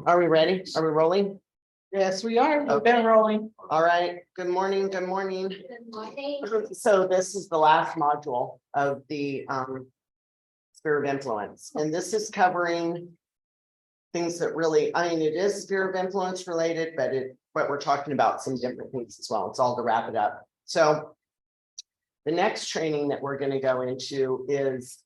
Are we ready? Are we rolling? Yes, we are. We've Okay. been rolling. All right. Good morning. Good morning. So this is the last module of the sphere of influence, and this is covering things that really, I mean, it is sphere of influence related, but we're talking about some different things as well. It's all to wrap it up. So the next training that we're going to go into is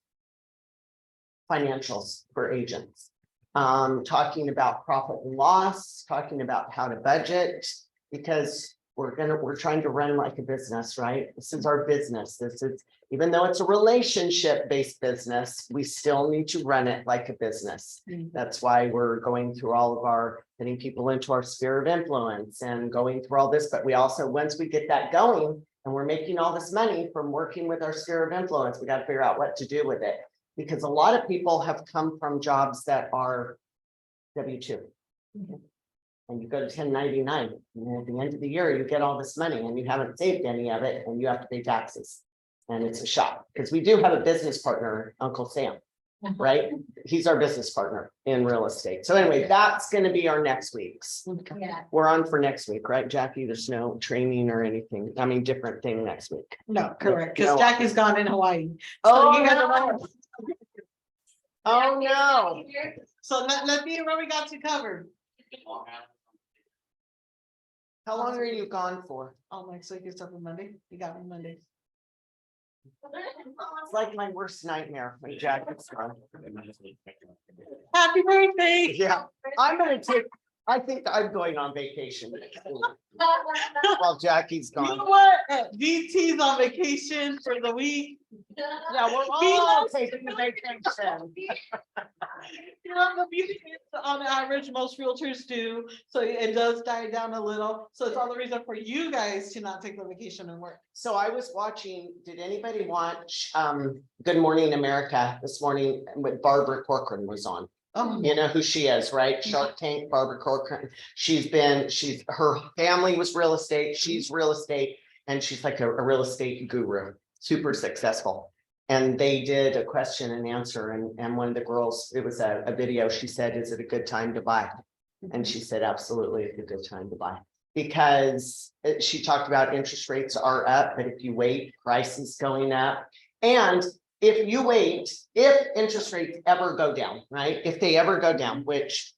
financials for agents. Talking about profit and loss, talking about how to budget, because we're trying to run like a business, right? This is our business. This is, even though it's a relationship-based business, we still need to run it like a business. That's why we're going through all of our, getting people into our sphere of influence and going through all this. But we also, once we get that going and we're making all this money from working with our sphere of influence, we got to figure out what to do with it. Because a lot of people have come from jobs that are W-2. And you go to 1099, and at the end of the year, you get all this money and you haven't saved any of it, and you have to pay taxes. And it's a shock, because we do have a business partner, Uncle Sam, right? He's our business partner in real estate. So anyway, that's going to be our next week's. Yeah. We're on for next week, right, Jackie? There's no training or anything. I mean, different thing next week. No, correct. Because No. Jackie's gone in Hawaii. Oh, you guys no. are Oh, no. So let's see where we got you covered. How long are you gone for? Oh, next week is up on Monday. You got me Monday. It's like my worst nightmare when Jackie's gone. Happy birthday. Yeah, I'm gonna take, I think I'm going on vacation while Jackie's You gone. know what? DT's on vacation for the week. Yeah, we're all taking a vacation. You know, the beauty is on average, most realtors do. So it does die down a little. So it's all the reason for you guys to not take the vacation and work. So I was watching, did anybody watch Good Morning America this morning with Barbara Corcoran was on? Oh, You know who she is, right? Shark Tank, Barbara Corcoran. Her family was real estate. She's real estate. And she's like a real estate guru, super successful. And they did a question and answer. And one of the girls, it was a video. She said, is it a good time to buy? And she said, absolutely, it's a good time to buy. Because she talked about interest rates are up, but if you wait, prices going up. And if you wait, if interest rates ever go down, right? If they ever go down, which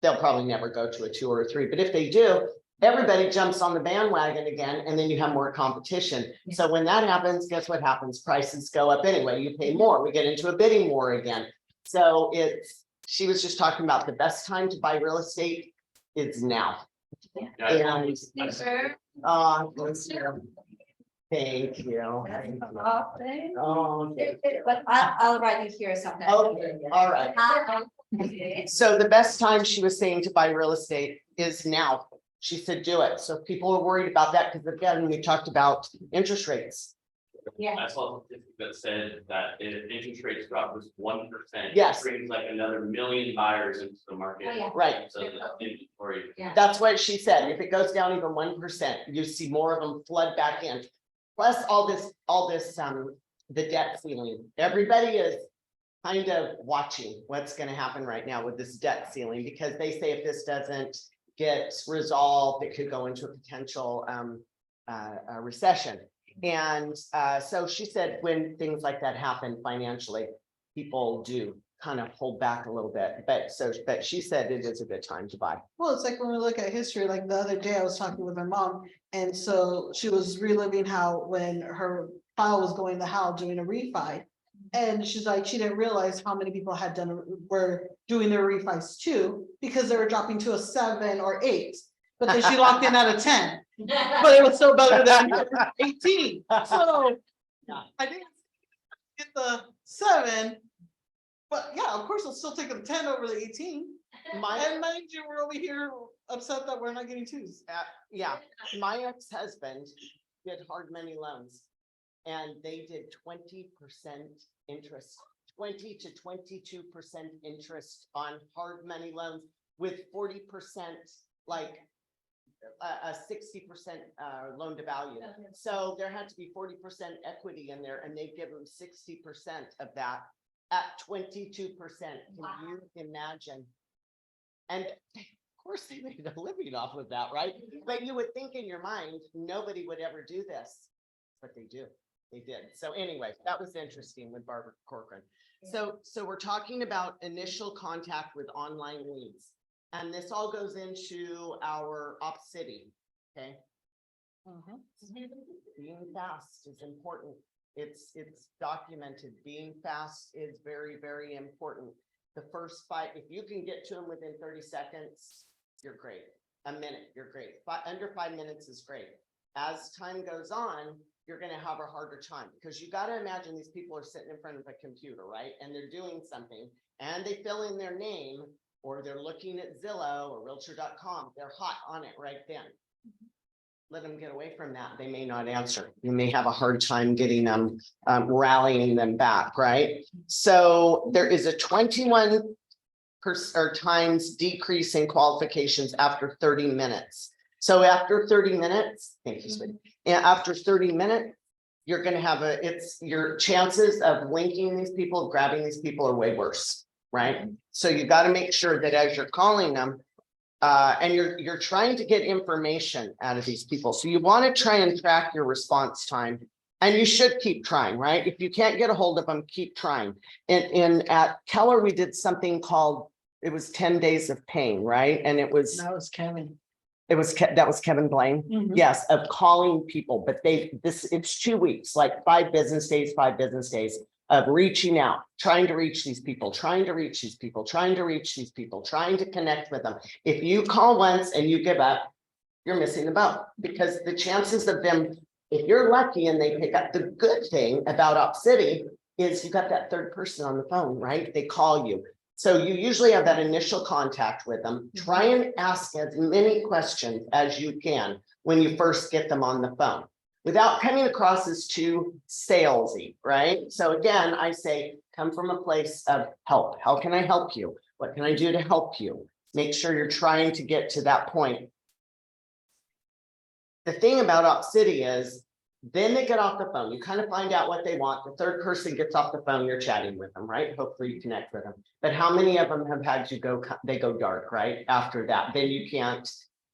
they'll probably never go to a 2 or a 3, but if they do, everybody jumps on the bandwagon again, and then you have more competition. So when that happens, guess what happens? Prices go up anyway. You pay more. We get into a bidding war again. So she was just talking about the best time to buy real estate is now. And thank you. Oh, okay. But I'll write you here something. Okay, all right. So the best time, she was saying, to buy real estate is now. She said, do it. So people are worried about that because again, we talked about interest rates. Yeah. I saw a statistic that said that if interest rates drop just 1%. Yes. It brings like another 1 million buyers into the market. Oh, yeah. Right. So the inventory. Yeah. That's what she said. If it goes down even 1%, you see more of them flood back in. Plus all this, the debt ceiling. Everybody is kind of watching what's going to happen right now with this debt ceiling, because they say if this doesn't get resolved, it could go into a potential recession. And so she said when things like that happen financially, people do kind of hold back a little bit. But she said it is a good time to buy. well, it's like when we look at history, like the other day I was talking with my mom, and so she was reliving how when her file was going to how doing a refi. And she's like, she didn't realize how many people were doing their refis too, because they were dropping to a 7 or 8. But then she locked in at a 10, but it was still better than 18. So I didn't get the 7, but yeah, of course, I'll still take the 10 over the 18. And mind you, we're over here upset that we're not getting 2s. Yeah, my ex-husband did hard money loans, and they did 20% interest, 20 to 22% interest on hard money loans with 40% like a 60% loan to value. So there had to be 40% equity in there, and they give them 60% of that at 22%. Can you imagine And of course they made a living off of that, right? But you would think in your mind, nobody would ever do this, but they do. They did. So anyway, that was interesting with Barbara Corcoran. So we're talking about initial contact with online leads. And this all goes into our op city, okay? Being fast is important. It's documented. Being fast is very, very important. The first 5, if you can get to them within 30 seconds, you're great. A minute, you're great. Under 5 minutes is great. As time goes on, you're going to have a harder time because you got to imagine these people are sitting in front of a computer, right? And they're doing something and they fill in their name or they're looking at Zillow or realtor.com. They're hot on it right then. Let them get away from that. They may not answer. You may have a hard time getting them, rallying them back, right? So there is a 21% times decrease in qualifications after 30 minutes. So after 30 minutes, thank you, sweetie. And after 30 minutes, you're going to have your chances of linking these people, grabbing these people are way worse, right? So you got to make sure that as you're calling them, and you're trying to get information out of these people. So you want to try and track your response time. And you should keep trying, right? If you can't get a hold of them, keep trying. And at Keller, we did something called, it was 10 days of pain, right? And it was, That was Kevin. that was Kevin Blaine. Mhm. Yes, of calling people, but it's 2 weeks, like 5 business days of reaching out, trying to reach these people, trying to connect with them. If you call once and you give up, you're missing the boat because the chances of them, if you're lucky and they pick up, the good thing about Op City is you got that third person on the phone, right? They call you. So you usually have that initial contact with them. Try and ask as many questions as you can when you first get them on the phone without coming across as too salesy, right? So again, I say, come from a place of help. How can I help you? What can I do to help you? Make sure you're trying to get to that point. The thing about Op City is then they get off the phone. You kind of find out what they want. The third person gets off the phone, you're chatting with them, right? Hopefully you connect with them. But how many of them have had to go, they go dark, right? After that, then you can't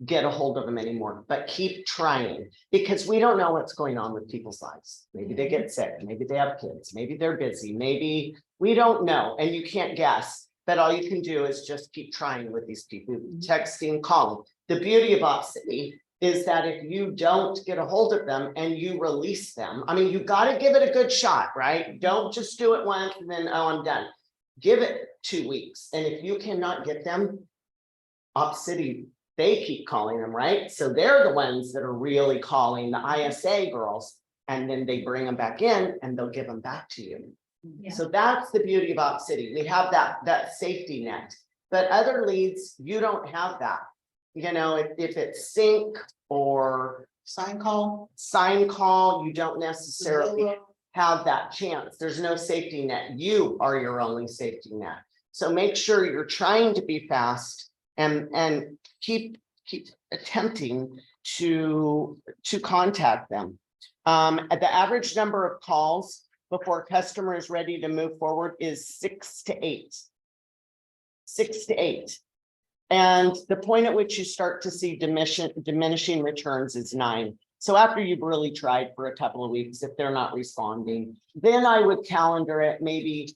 get a hold of them anymore, but keep trying because we don't know what's going on with people's lives. Maybe they get sick, maybe they have kids, maybe they're busy, maybe we don't know and you can't guess, but all you can do is just keep trying with these people, texting, calling. The beauty of Op City is that if you don't get a hold of them and you release them, I mean, you got to give it a good shot, right? Don't just do it once and then, oh, I'm done. Give it 2 weeks. And if you cannot get them, Op City, they keep calling them, right? So they're the ones that are really calling the ISA girls, and then they bring them back in and they'll give them back to you. Yeah. So that's the beauty of Op City. We have that safety net, but other leads, you don't have that. You know, if it's sync or Sign call. you don't necessarily have that chance. There's no safety net. You are your only safety net. So make sure you're trying to be fast and keep attempting to contact them. At the average number of calls before a customer is ready to move forward is 6 to 8. 6 to 8. And the point at which you start to see diminishing returns is 9. So after you've really tried for a couple of weeks, if they're not responding, then I would calendar it maybe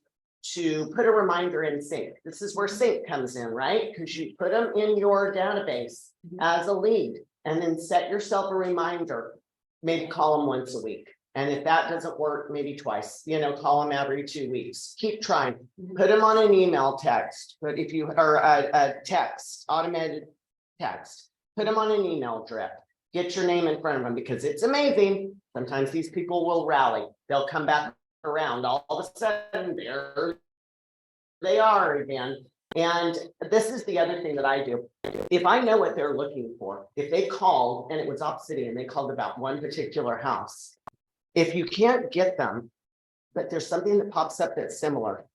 to put a reminder in Sync. This is where Sync comes in, right? Because you put them in your database as a lead and then set yourself a reminder, maybe call them once a week. And if that doesn't work, maybe twice, you know, call them every 2 weeks. Keep trying. Put them on an email text, but if you are a text, automated text, put them on an email drip. Get your name in front of them because it's amazing. Sometimes these people will rally. They'll come back around. All of a sudden, there they are again. And this is the other thing that I do. If I know what they're looking for, if they called and it was Op City and they called about one particular house, if you can't get them, but there's something that pops up that's similar,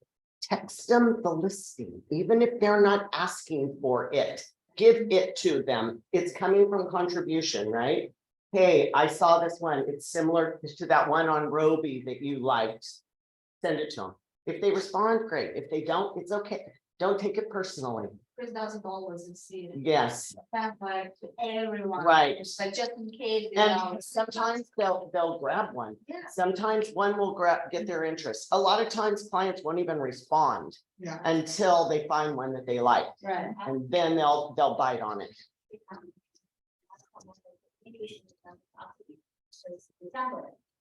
text them the listing, even if they're not asking for it, give it to them. It's coming from contribution, right? Hey, I saw this one. It's similar to that one on Roby that you liked. Send it to them. If they respond, great. If they don't, it's okay. Don't take it personally. $3,000 and see it. Yes, Back to everyone. Right. It's like just in case. you know, and sometimes they'll grab one. Yeah. Sometimes one will get their interest. A lot of times clients won't even respond Yeah. until they find one that they like, Right. and then they'll bite on it.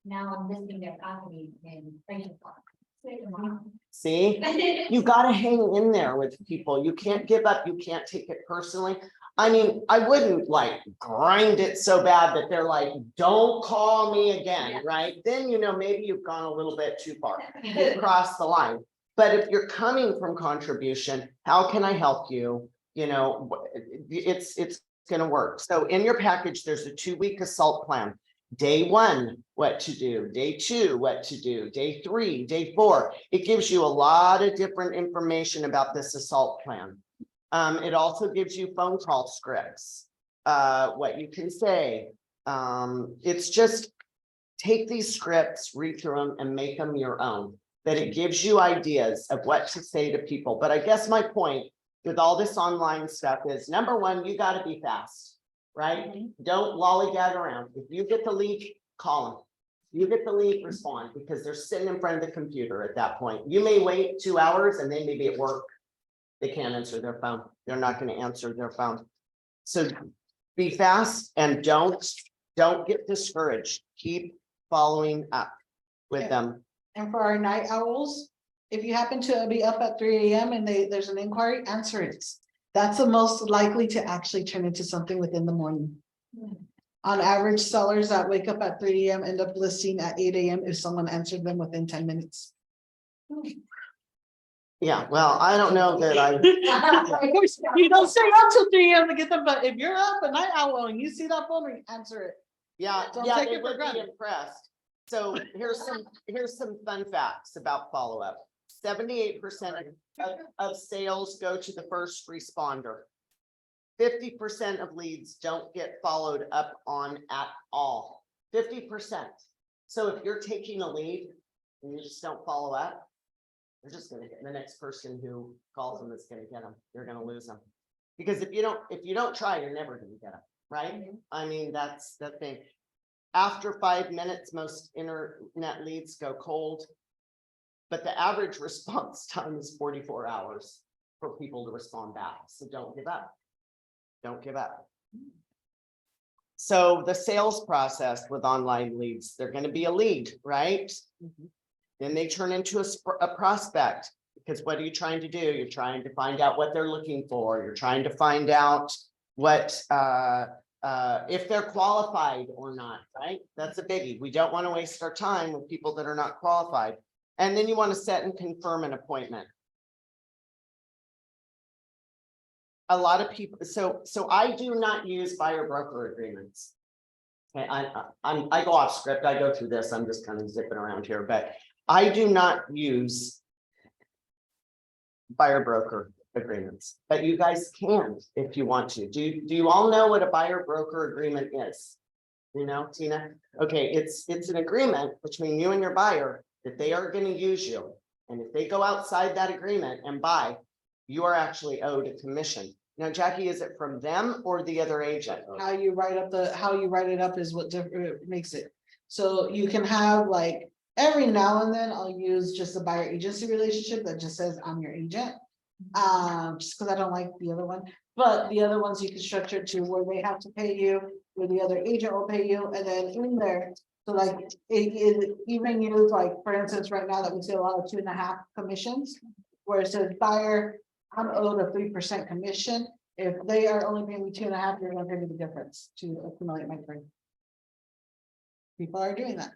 Now I'm visiting their company in Franklin Park. See, you gotta hang in there with people. You can't give up. You can't take it personally. I mean, I wouldn't like grind it so bad that they're like, don't call me again, right? Then, maybe you've gone a little bit too far. You've crossed the line. But if you're coming from contribution, how can I help you? It's gonna work. So in your package, there's a 2-week assault plan. Day 1, what to do, day 2, what to do, day 3, day 4. It gives you a lot of different information about this assault plan. It also gives you phone call scripts, what you can say. It's just take these scripts, read through them and make them your own. That it gives you ideas of what to say to people. But I guess my point with all this online stuff is, number 1, you got to be fast. Right? Don't lollygag around. If you get the lead, call them. You get the lead, respond, because they're sitting in front of the computer at that point. You may wait 2 hours and they may be at work. They can't answer their phone. They're not going to answer their phone. So be fast and don't get discouraged. Keep following up with them. And for our night owls, if you happen to be up at 3 a.m. and there's an inquiry, answer it. That's the most likely to actually turn into something within the morning. On average, sellers that wake up at 3 a.m. end up listing at 8 a.m. if someone answered them within 10 minutes. Yeah, well, I don't know that I. You don't stay up till 3 a.m. to get them, but if you're up a night owl and you see that phone, answer it. Yeah, Don't yeah, take they it for would be granted. impressed. So here's some fun facts about follow-up. 78% of sales go to the first responder. 50% of leads don't get followed up on at all. 50%. So if you're taking a lead and you just don't follow up, they're just gonna get the next person who calls them is gonna get them. You're gonna lose them. Because if you don't try, you're never gonna get them, right? I mean, that's the thing. After 5 minutes, most internet leads go cold. But the average response time is 44 hours for people to respond back. So don't give up. Don't give up. So the sales process with online leads, they're going to be a lead, right? Then they turn into a prospect, because what are you trying to do? You're trying to find out what they're looking for. You're trying to find out what if they're qualified or not, right? That's a biggie. We don't want to waste our time with people that are not qualified. And then you want to set and confirm an appointment. A lot of people, so I do not use buyer broker agreements. Okay, I go off script. I go through this. I'm just kind of zipping around here, but I do not use buyer broker agreements, but you guys can if you want to. Do you all know what a buyer broker agreement is? You know, Tina? Okay, it's an agreement between you and your buyer that they are going to use you. And if they go outside that agreement and buy, you are actually owed a commission. Now, Jackie, is it from them or the other agent? How you write it up is what makes it. So you can have like, every now and then I'll use just a buyer agency relationship that just says I'm your agent. Just because I don't like the other one, but the other ones you can structure it to where they have to pay you, where the other agent will pay you, and then in there. So like it even use like, for instance, right now that we see a lot of 2.5 commissions, where it says buyer, I'm owed a 3% commission. If they are only paying me 2.5, you're gonna pay me the difference to accumulate my free. People are doing that.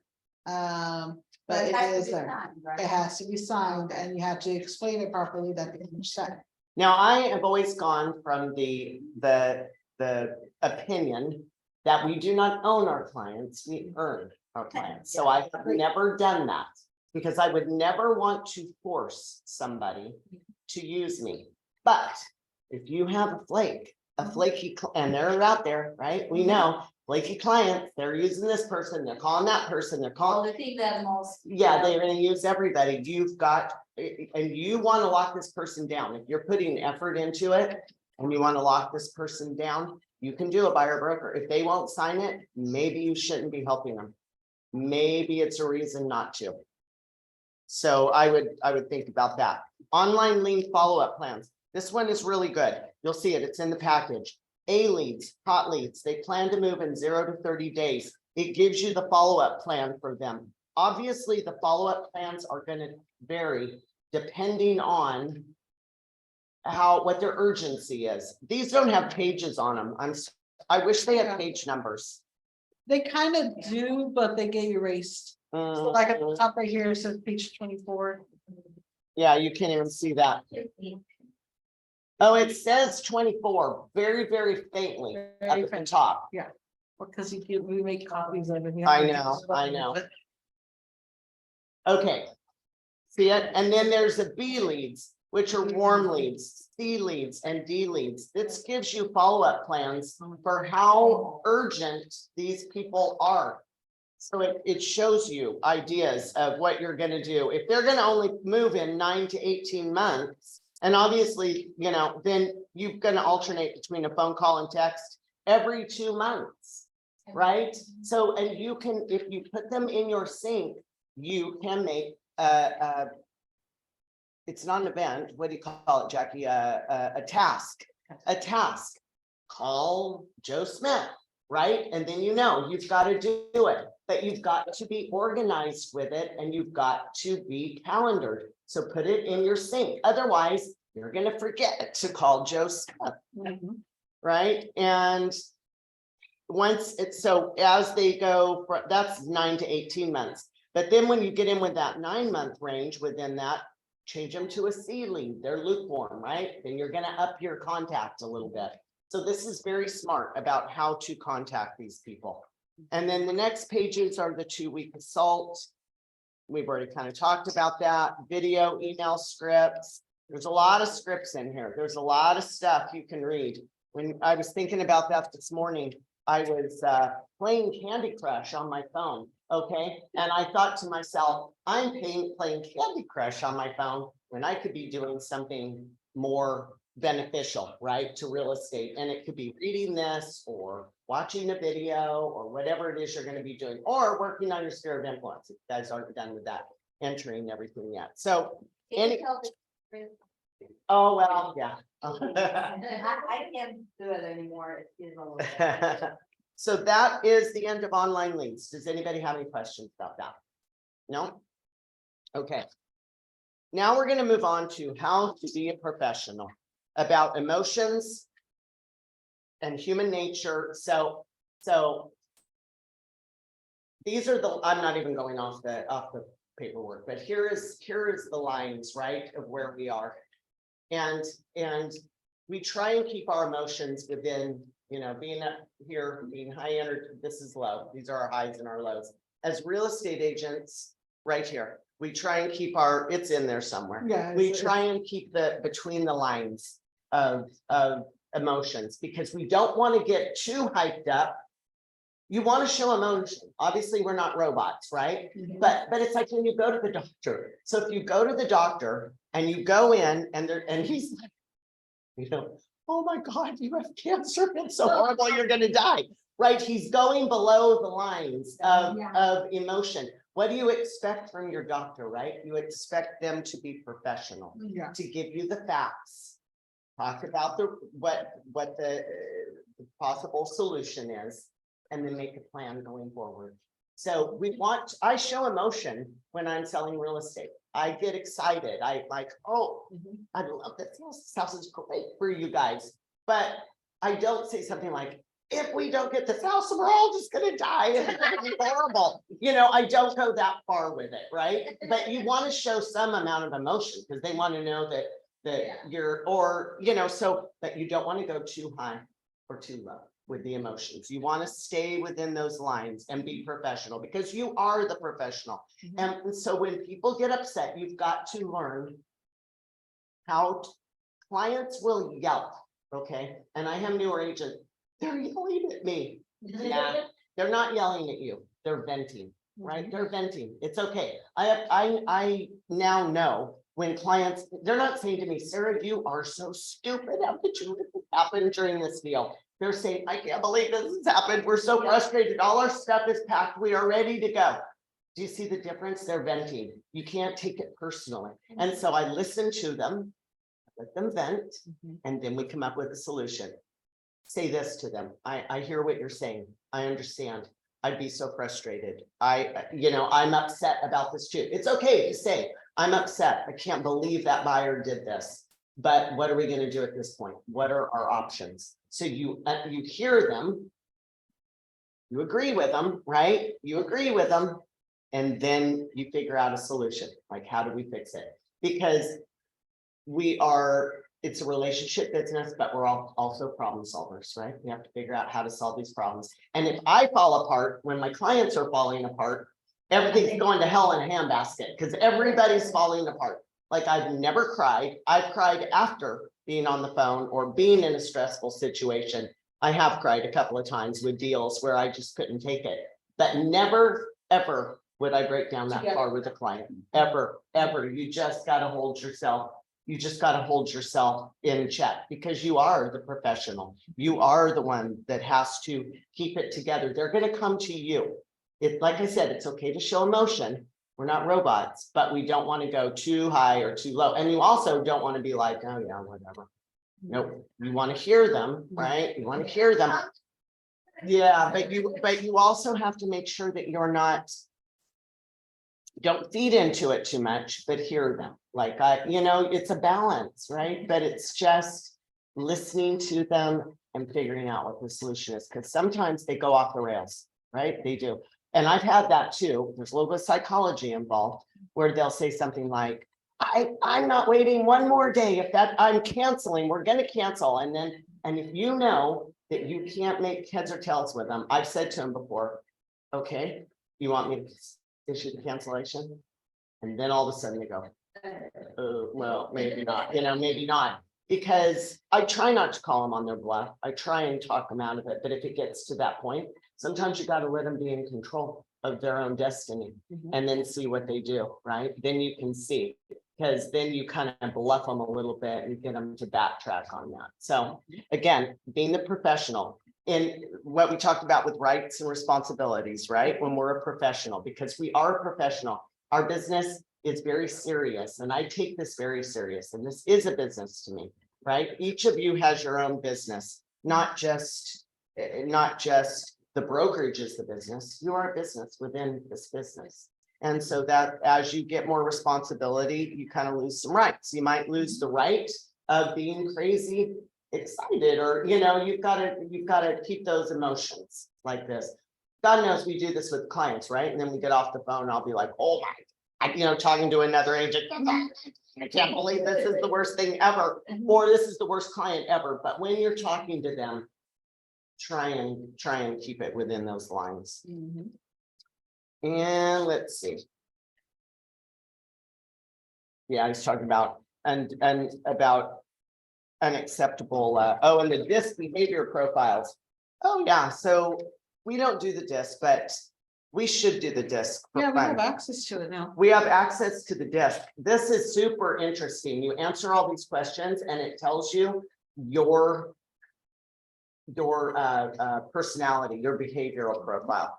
But it is there. It has to be signed and you have to explain it properly that it's signed. Now, I have always gone from the opinion that we do not own our clients, we earn our clients. So I have never done that because I would never want to force somebody to use me. But if you have a flaky, and they're out there, right? We know flaky clients, they're using this person, they're calling that person, they're calling. I think that most. Yeah, they're going to use everybody. You've got, and you want to lock this person down. If you're putting effort into it, and you want to lock this person down, you can do it by your broker. If they won't sign it, maybe you shouldn't be helping them. Maybe it's a reason not to. So I would think about that. Online lien follow-up plans. This one is really good. You'll see it. It's in the package. A leads, hot leads, they plan to move in 0 to 30 days. It gives you the follow-up plan for them. Obviously, the follow-up plans are going to vary depending on what their urgency is. These don't have pages on them. I wish they had page numbers. They kind of do, but they get erased. So like at the top right here, it says page 24. Yeah, you can't even see that. Oh, it says 24, very, very faintly up Very at the faint. top. Because we make copies of it. I know. Okay. See it? And then there's the B leads, which are warm leads, C leads, and D leads. This gives you follow-up plans for how urgent these people are. So it shows you ideas of what you're gonna do. If they're gonna only move in 9 to 18 months, and obviously, then you're gonna alternate between a phone call and text every 2 months, right? So, and you can, if you put them in your sync, you can make it's not an event. What do you call it, Jackie? A task. Call Joe Smith, right? And then you've got to do it, but you've got to be organized with it, and you've got to be calendared. So put it in your sync. Otherwise, you're going to forget to call Joe Smith, right? And once it's so as they go, that's 9 to 18 months. But then when you get in with that 9-month range within that, change them to a C lead. They're lukewarm, right? Then you're going to up your contact a little bit. So this is very smart about how to contact these people. And then the next pages are the 2-week assault. We've already kind of talked about that. Video, email scripts. There's a lot of scripts in here. There's a lot of stuff you can read. When I was thinking about that this morning, I was playing Candy Crush on my phone. Okay. And I thought to myself, I'm playing Candy Crush on my phone when I could be doing something more beneficial, right, to real estate. And it could be reading this or watching a video or whatever it is you're going to be doing, or working on your sphere of influence. If you guys aren't done with that, entering everything yet. So, oh, well, yeah. I can't do it anymore. It's a little. So that is the end of online leads. Does anybody have any questions about that? No? Okay. Now we're going to move on to how to be a professional about emotions and human nature. So these are I'm not even going off the paperwork, but here is the lines, right, of where we are. And we try and keep our emotions within, being up here, being high energy, this is low. These are our highs and our lows. As real estate agents, right here, we try and keep it's in there somewhere. Yeah, We try and keep between the lines of emotions, because we don't want to get too hyped up. You want to show emotion. Obviously, we're not robots, right? But it's like when you go to the doctor. So if you go to the doctor and you go in and he's like, oh my God, you have cancer. It's so horrible. You're going to die, right? He's going below the lines of emotion. What do you expect from your doctor, right? You expect them to be professional, to give you the facts, talk about what the possible solution is, and then make a plan going forward. So I show emotion when I'm selling real estate. I get excited. I like, oh, I love this house. This house is great for you guys. But I don't say something like, if we don't get this house, we're all just going to die. It's going to be horrible. I don't go that far with it, right? But you want to show some amount of emotion because they want to know that you're, but you don't want to go too high or too low with the emotions. You want to stay within those lines and be professional, because you are the professional. And so when people get upset, you've got to learn how clients will yell. Okay. And I have newer agents, they're yelling at me. Yeah, they're not yelling at you. They're venting, right? They're venting. It's okay. I now know when clients, they're not saying to me, Sarah, you are so stupid. How could you let this happen during this deal? They're saying, I can't believe this has happened. We're so frustrated. All our stuff is packed. We are ready to go. Do you see the difference? They're venting. You can't take it personally. And so I listen to them, let them vent, and then we come up with a solution. Say this to them. I hear what you're saying. I understand. I'd be so frustrated. I'm upset about this too. It's okay to say, I'm upset. I can't believe that buyer did this. But what are we going to do at this point? What are our options? So you hear them, you agree with them, right? You agree with them, and then you figure out a solution. Like, how do we fix it? Because it's a relationship business, but we're all also problem solvers, right? We have to figure out how to solve these problems. And if I fall apart, when my clients are falling apart, everything's going to hell in a handbasket because everybody's falling apart. Like, I've never cried. I've cried after being on the phone or being in a stressful situation. I have cried a couple of times with deals where I just couldn't take it, but never, ever would I break down that far with a client. Ever, ever. You just got to hold yourself. You just got to hold yourself in check because you are the professional. You are the one that has to keep it together. They're going to come to you. Like I said, it's okay to show emotion. We're not robots, but we don't want to go too high or too low. And you also don't want to be like, oh yeah, whatever. Nope. You want to hear them, right? You want to hear them. Yeah, but you also have to make sure that you're not, don't feed into it too much, but hear them. Like, it's a balance, right? But it's just listening to them and figuring out what the solution is. Because sometimes they go off the rails, right? They do. And I've had that too. There's a little bit of psychology involved where they'll say something like, I'm not waiting one more day. If that I'm canceling, we're going to cancel. And if you know that you can't make heads or tails with them, I've said to them before, okay, you want me to issue the cancellation? And then all of a sudden they go, well, maybe not, maybe not. Because I try not to call them on their bluff. I try and talk them out of it. But if it gets to that point, sometimes you got to let them be in control of their own destiny and then see what they do, right? Then you can see, because then you kind of bluff them a little bit and get them to backtrack on that. So again, being the professional in what we talked about with rights and responsibilities, right? When we're a professional, because we are a professional, our business is very serious. And I take this very serious. And this is a business to me, right? Each of you has your own business, not just the brokerage is the business. You are a business within this business. And so that as you get more responsibility, you kind of lose some rights. You might lose the right of being crazy excited, or you've got to keep those emotions like this. God knows we do this with clients, right? And then we get off the phone, I'll be like, oh my, talking to another agent. I can't believe this is the worst thing ever, or this is the worst client ever. But when you're talking to them, try and keep it within those lines. And let's see. Yeah, I was talking about and about unacceptable. And the DISC behavior profiles. Oh yeah, so we don't do the DISC, but we should do the DISC. Yeah, we have access to it now. We have access to the DISC. This is super interesting. You answer all these questions and it tells you your personality, your behavioral profile.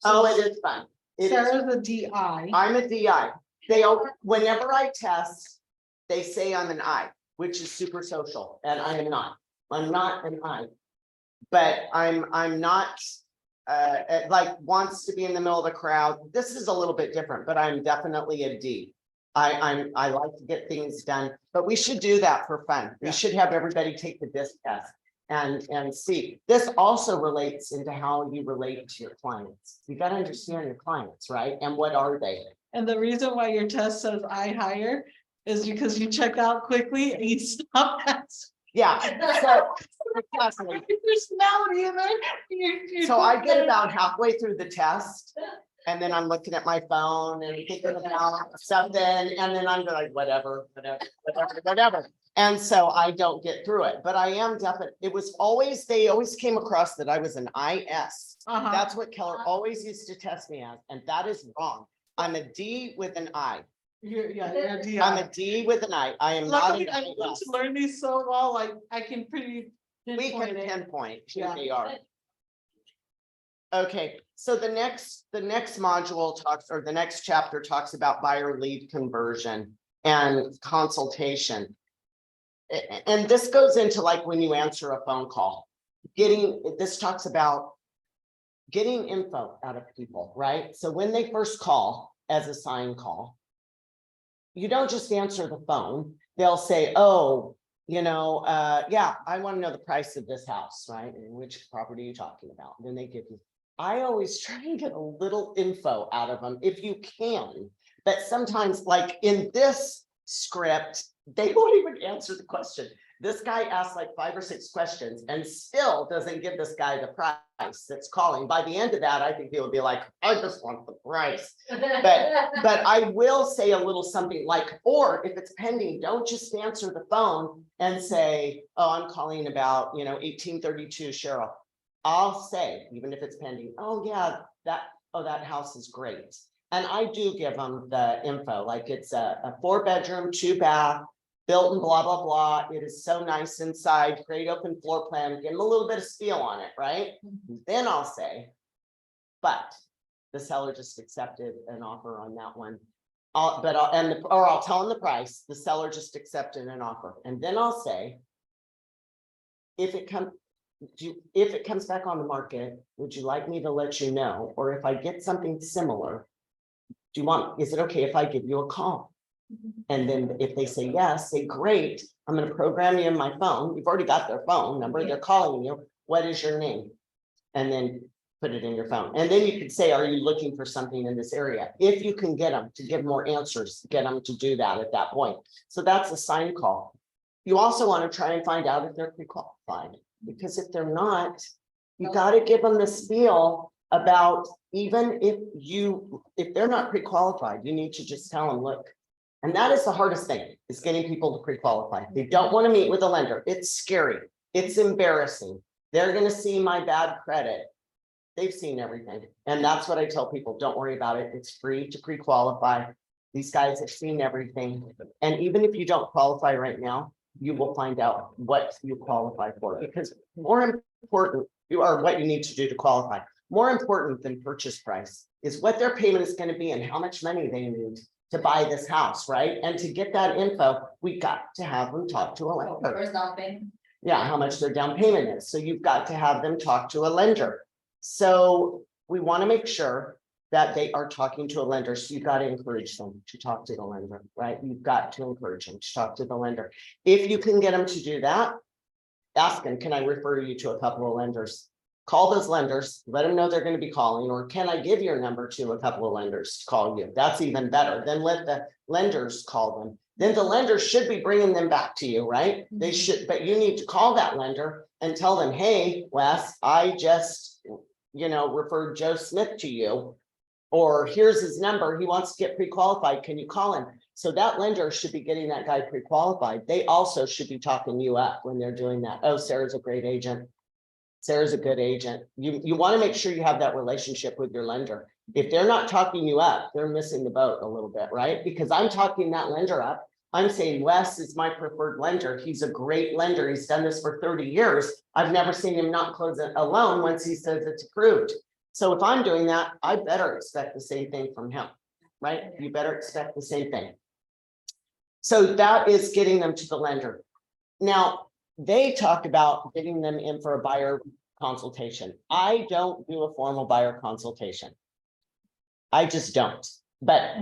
Oh, it is fun. Sarah's a DI. I'm a DI. Whenever I test, they say I'm an I, which is super social, and I am not. I'm not an I, but I'm not like wants to be in the middle of the crowd. This is a little bit different, but I'm definitely a D. I like to get things done, but we should do that for fun. We should have everybody take the DISC test and see. This also relates into how you relate to your clients. You got to understand your clients, right? And what are they? And the reason why your test says I hire is because you check out quickly and you stop that. Yeah. So personality in there. So I get about halfway through the test, and then I'm looking at my phone and thinking about something, and then I'm like, whatever. And so I don't get through it, but I am definitely, they always came across that I was an IS. That's what Keller always used to test me as, and that is wrong. I'm a D with an I. you're I'm a D with an I. I am not. Luckily, an I IS. want to learn these so well, like I can pretty. We can pinpoint it. pinpoint who Yeah. they are. Okay, so the next module talks, or the next chapter talks about buyer lead conversion and consultation. And this goes into like when you answer a phone call, this talks about getting info out of people, right? So when they first call as a sign call, you don't just answer the phone. They'll say, oh, yeah, I want to know the price of this house, right? And which property are you talking about? And then they give you. I always try and get a little info out of them if you can, but sometimes like in this script, they won't even answer the question. This guy asks like 5 or 6 questions and still doesn't give this guy the price that's calling. By the end of that, I think he will be like, I just want the price. But I will say a little something like, or if it's pending, don't just answer the phone and say, oh, I'm calling about, 1832 Cheryl. I'll say, even if it's pending, oh yeah, that house is great. And I do give them the info, like it's a 4-bedroom, 2-bath, built in blah, blah, blah. It is so nice inside, great open floor plan, give them a little bit of spiel on it, right? Then I'll say, but the seller just accepted an offer on that one. I'll tell them the price, the seller just accepted an offer. And then I'll say, if it comes back on the market, would you like me to let you know? Or if I get something similar, is it okay if I give you a call? And then if they say yes, say, great, I'm going to program you in my phone. You've already got their phone number. They're calling you. What is your name? And then put it in your phone. And then you could say, are you looking for something in this area? If you can get them to give more answers, get them to do that at that point. So that's a sign call. You also want to try and find out if they're pre-qualified, because if they're not, you got to give them the spiel about, even if they're not pre-qualified, you need to just tell them, look. And that is the hardest thing, is getting people to pre-qualify. They don't want to meet with a lender. It's scary. It's embarrassing. They're going to see my bad credit. They've seen everything. And that's what I tell people. Don't worry about it. It's free to pre-qualify. These guys have seen everything. And even if you don't qualify right now, you will find out what you qualify for, because more important, what you need to do to qualify. More important than purchase price is what their payment is going to be and how much money they need to buy this house, right? And to get that info, we got to have them talk to a lender. First down payment. Yeah, how much their down payment is. So you've got to have them talk to a lender. So we want to make sure that they are talking to a lender. So you've got to encourage them to talk to the lender, right? You've got to encourage them to talk to the lender. If you can get them to do that, ask them, can I refer you to a couple of lenders? Call those lenders, let them know they're going to be calling, or can I give your number to a couple of lenders to call you? That's even better. Then let the lenders call them. Then the lenders should be bringing them back to you, right? They should, but you need to call that lender and tell them, hey, Wes, I just, referred Joe Smith to you, or here's his number. He wants to get pre-qualified. Can you call him? So that lender should be getting that guy pre-qualified. They also should be talking you up when they're doing that. Oh, Sarah's a great agent. Sarah's a good agent. You want to make sure you have that relationship with your lender. If they're not talking you up, they're missing the boat a little bit, right? Because I'm talking that lender up. I'm saying Wes is my preferred lender. He's a great lender. He's done this for 30 years. I've never seen him not close a loan once he says it's approved. So if I'm doing that, I better expect the same thing from him, right? You better expect the same thing. So that is getting them to the lender. Now, they talked about getting them in for a buyer consultation. I don't do a formal buyer consultation. I just don't. But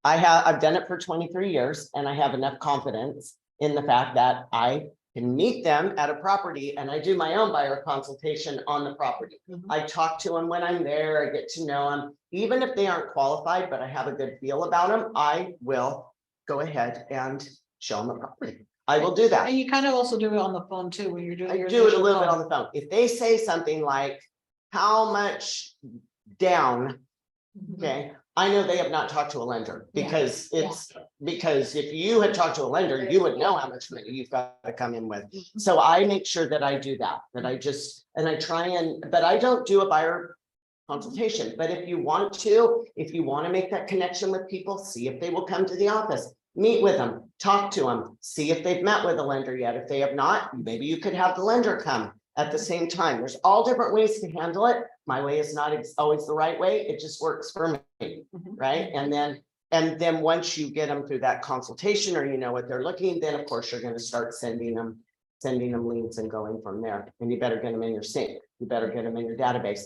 I've done it for 23 years, and I have enough confidence in the fact that I can meet them at a property, and I do my own buyer consultation on the property. I talk to them when I'm there. I get to know them, even if they aren't qualified, but I have a good feel about them. I will go ahead and show them the property. I will do that. And you kind of also do it on the phone too, when you're doing. I do it a little bit on the phone. If they say something like, how much down? Okay, I know they have not talked to a lender, because because if you had talked to a lender, you would know how much money you've got to come in with. So I make sure that I do that, I try but I don't do a buyer consultation. But if you want to make that connection with people, see if they will come to the office, meet with them, talk to them, see if they've met with a lender yet. If they have not, maybe you could have the lender come at the same time. There's all different ways to handle it. My way is not always the right way. It just works for me, right? And then once you get them through that consultation, or you know what they're looking, then of course you're going to start sending them leads and going from there. And you better get them in your sync. You better get them in your database.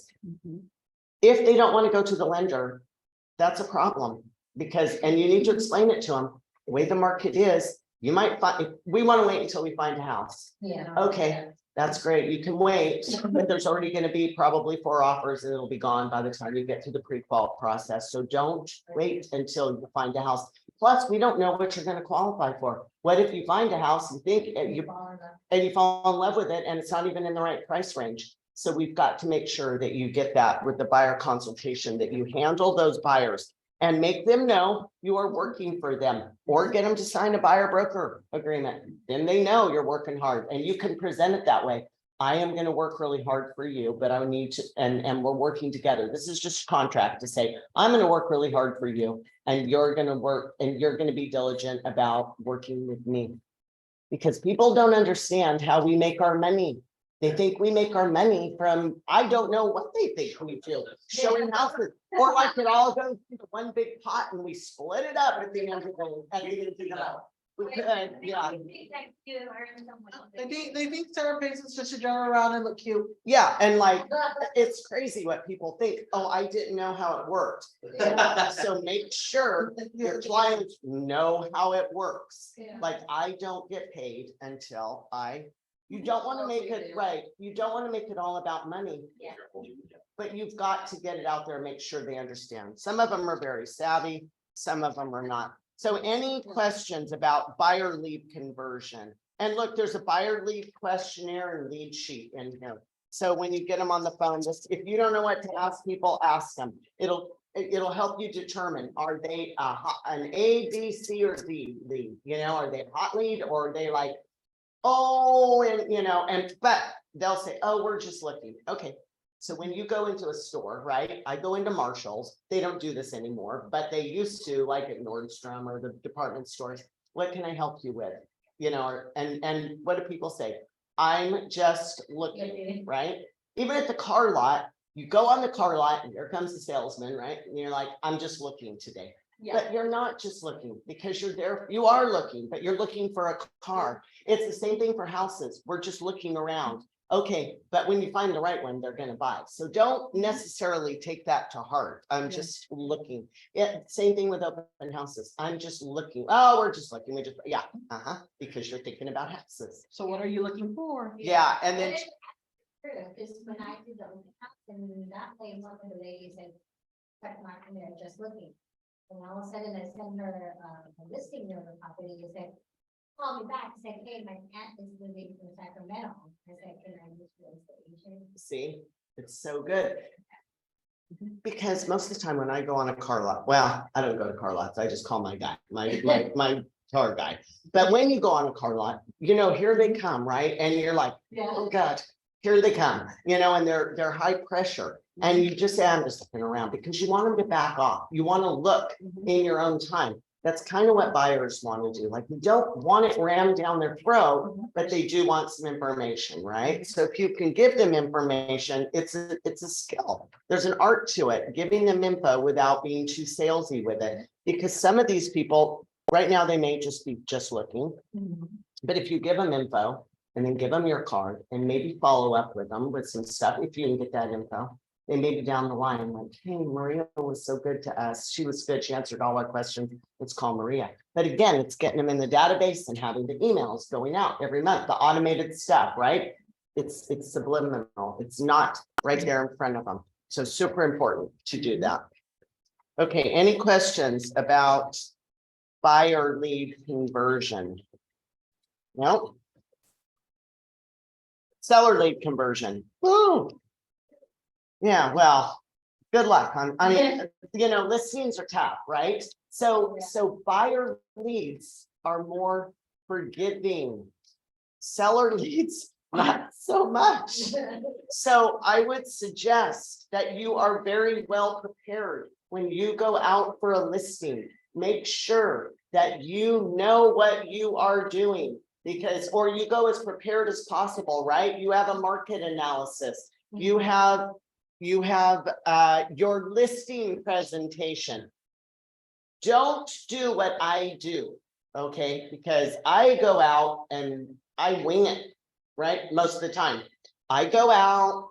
If they don't want to go to the lender, that's a problem, because, and you need to explain it to them. The way the market is, you might find, we want to wait until we find a house. Yeah. Okay, that's great. You can wait, but there's already going to be probably 4 offers and it'll be gone by the time you get to the pre-qual process. So don't wait until you find a house. Plus, we don't know what you're going to qualify for. What if you find a house and think and you fall in love with it and it's not even in the right price range? So we've got to make sure that you get that with the buyer consultation, that you handle those buyers and make them know you are working for them, or get them to sign a buyer broker agreement. Then they know you're working hard, and you can present it that way. I am going to work really hard for you, but I need to, and we're working together. This is just a contract to say, I'm going to work really hard for you, and you're going to work, and you're going to be diligent about working with me. Because people don't understand how we make our money. They think we make our money from, I don't know what they think we do, showing houses, or like it all goes into one big pot and we split it up at the end of the we could, yeah. They think therapists is just to drive around and look cute. Yeah, and like, it's crazy what people think. Oh, I didn't know how it worked. So make sure your clients know how it works. Like, I don't get paid until you don't want to make it right. You don't want to make it all about money. Yeah. But you've got to get it out there and make sure they understand. Some of them are very savvy, some of them are not. So any questions about buyer lead conversion? And look, there's a buyer lead questionnaire and lead sheet in here. So when you get them on the phone, just if you don't know what to ask people, ask them. It'll help you determine, are they an A, B, C, or D lead? You know, are they a hot lead, or are they like, oh, and you know, but they'll say, oh, we're just looking. Okay. So when you go into a store, right? I go into Marshall's, they don't do this anymore, but they used to, like at Nordstrom or the department stores. What can I help you with? You know, and what do people say? I'm just looking, right? Even at the car lot, you go on the car lot and here comes the salesman, right? And you're like, I'm just looking today. Yeah. But you're not just looking, because you're there, you are looking, but you're looking for a car. It's the same thing for houses. We're just looking around. Okay, but when you find the right one, they're going to buy. So don't necessarily take that to heart. I'm just looking. Yeah, same thing with open houses. I'm just looking. Oh, we're just looking. We just, yeah, because you're thinking about houses. So what are you looking for? Yeah, and then True, because when I did the open house and that place, one of the ladies said, check mark in there, just looking. And all of a sudden I sent her a listing of the property, and said, call me back, said, hey, my aunt is moving from Sacramento. I said, can I use real estate agent? see, it's so good. Because most of the time when I go on a car lot, well, I don't go to car lots. I just call my guy, my car guy. But when you go on a car lot, you know, here they come, right? And you're like, oh God, here they come, you know, and they're high pressure. And you just say, I'm just looking around, because you want them to back off. You want to look in your own time. That's kind of what buyers want to do. Like, you don't want it rammed down their throat, but they do want some information, right? So if you can give them information, it's a skill. There's an art to it, giving them info without being too salesy with it. Because some of these people right now, they may just be just looking, but if you give them info and then give them your card and maybe follow up with them with some stuff, if you can get that info, they may be down the line like, hey, Maria was so good to us. She was good. She answered all our questions. Let's call Maria. But again, it's getting them in the database and having the emails going out every month, the automated stuff, right? It's subliminal. It's not right there in front of them. So super important to do that. Okay, any questions about buyer lead conversion? No. Seller lead conversion. Woo. Yeah, well, good luck. I mean, you know, listings are tough, right? So buyer leads are more forgiving. Seller leads not so much. So I would suggest that you are very well prepared when you go out for a listing. Make sure that you know what you are doing because, or you go as prepared as possible, right? You have a market analysis. You have your listing presentation. Don't do what I do, okay? Because I go out and I wing it, right? Most of the time. I go out,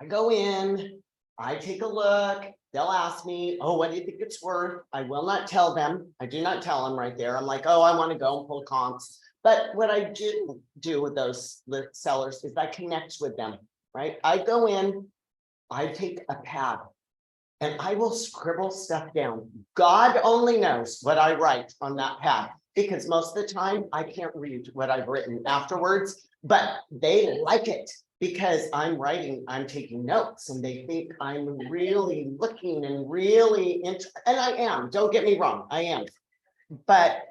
I go in, I take a look, they'll ask me, oh, what do you think it's worth? I will not tell them. I do not tell them right there. I'm like, oh, I want to go and pull comps. But what I do with those sellers is I connect with them, right? I go in, I take a pad and I will scribble stuff down. God only knows what I write on that pad because most of the time I can't read what I've written afterwards, but they like it because I'm writing, I'm taking notes and they think I'm really looking and really and I am, don't get me wrong, I am. But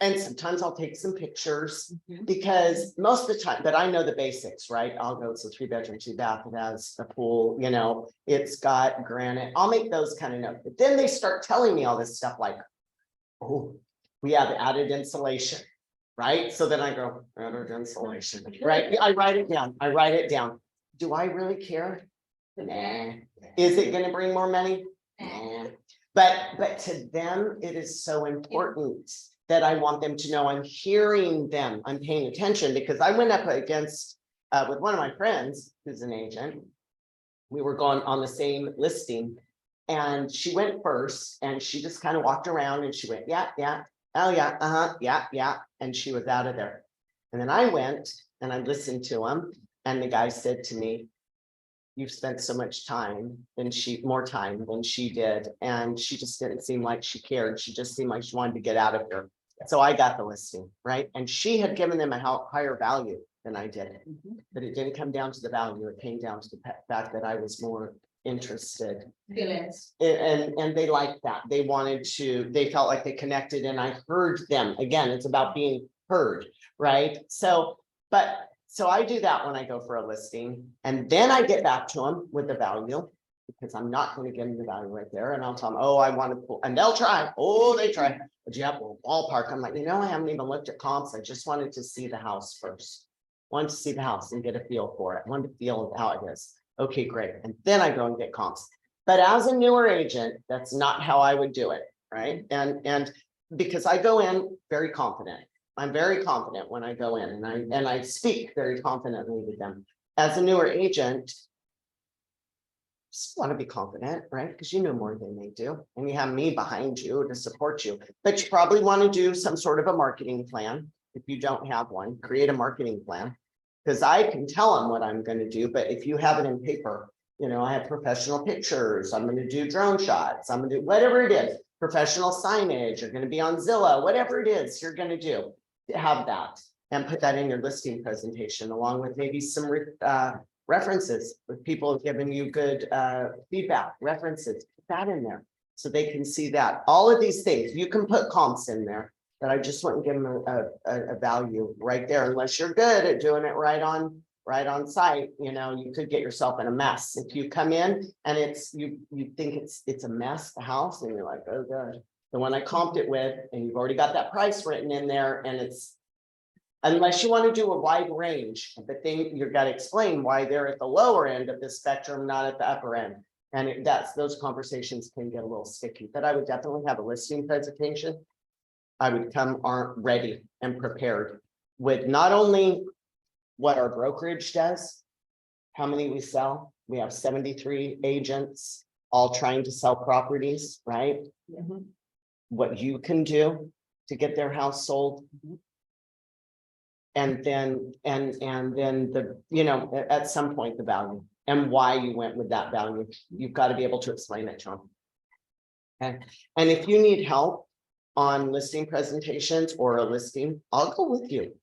and sometimes I'll take some pictures because most of the time, but I know the basics, right? I'll go, it's a 3-bedroom, 2-bath, it has a pool, you know, it's got granite. I'll make those kind of notes. But then they start telling me all this stuff like, oh, we have added insulation, right? So then I go, added insulation, right? I write it down. I write it down. Do I really care? Nah. Is it going to bring more money? Nah. But to them, it is so important that I want them to know I'm hearing them, I'm paying attention because I went up against with one of my friends who's an agent. We were going on the same listing and she went first and she just kind of walked around and she went, yeah, oh yeah, yeah. And she was out of there. And then I went and I listened to him and the guy said to me, you've spent so much time than more time than she did. And she just didn't seem like she cared. She just seemed like she wanted to get out of here. So I got the listing, right? And she had given them a higher value than I did, but it didn't come down to the value. It came down to the fact that I was more interested. Feelings. And they liked that. They wanted to, they felt like they connected and I heard them. Again, it's about being heard, right? So I do that when I go for a listing and then I get back to them with the value because I'm not going to give them the value right there. And I'll tell them, oh, I want to pull, and they'll try. Oh, they try. But you have a ballpark. I'm like, you know, I haven't even looked at comps. I just wanted to see the house first. Wanted to see the house and get a feel for it. Wanted to feel how it is. Okay, great. And then I go and get comps. But as a newer agent, that's not how I would do it, right? And because I go in very confident. I'm very confident when I go in and I speak very confidently with them. As a newer agent, just want to be confident, right? Because you know more than they do. And you have me behind you to support you. But you probably want to do some sort of a marketing plan. If you don't have one, create a marketing plan. Because I can tell them what I'm going to do. But if you have it in paper, you know, I have professional pictures. I'm going to do drone shots. I'm going to do whatever it is. Professional signage. You're going to be on Zillow. Whatever it is you're going to do. Have that and put that in your listing presentation along with maybe some references with people giving you good feedback, references, put that in there so they can see that. All of these things, you can put comps in there, but I just wouldn't give them a value right there unless you're good at doing it right on site. You know, you could get yourself in a mess if you come in and it's you think it's a mess, the house, and you're like, oh god. The one I comped it with, and you've already got that price written in there, and it's, unless you want to do a wide range, but then you've got to explain why they're at the lower end of the spectrum, not at the upper end. And those conversations can get a little sticky, but I would definitely have a listing presentation. I would come ready and prepared with not only what our brokerage does, how many we sell. We have 73 agents, all trying to sell properties, right? What you can do to get their house sold. And then the, you know, at some point the value and why you went with that value. You've got to be able to explain it to them. Okay. And if you need help on listing presentations or a listing, I'll go with you.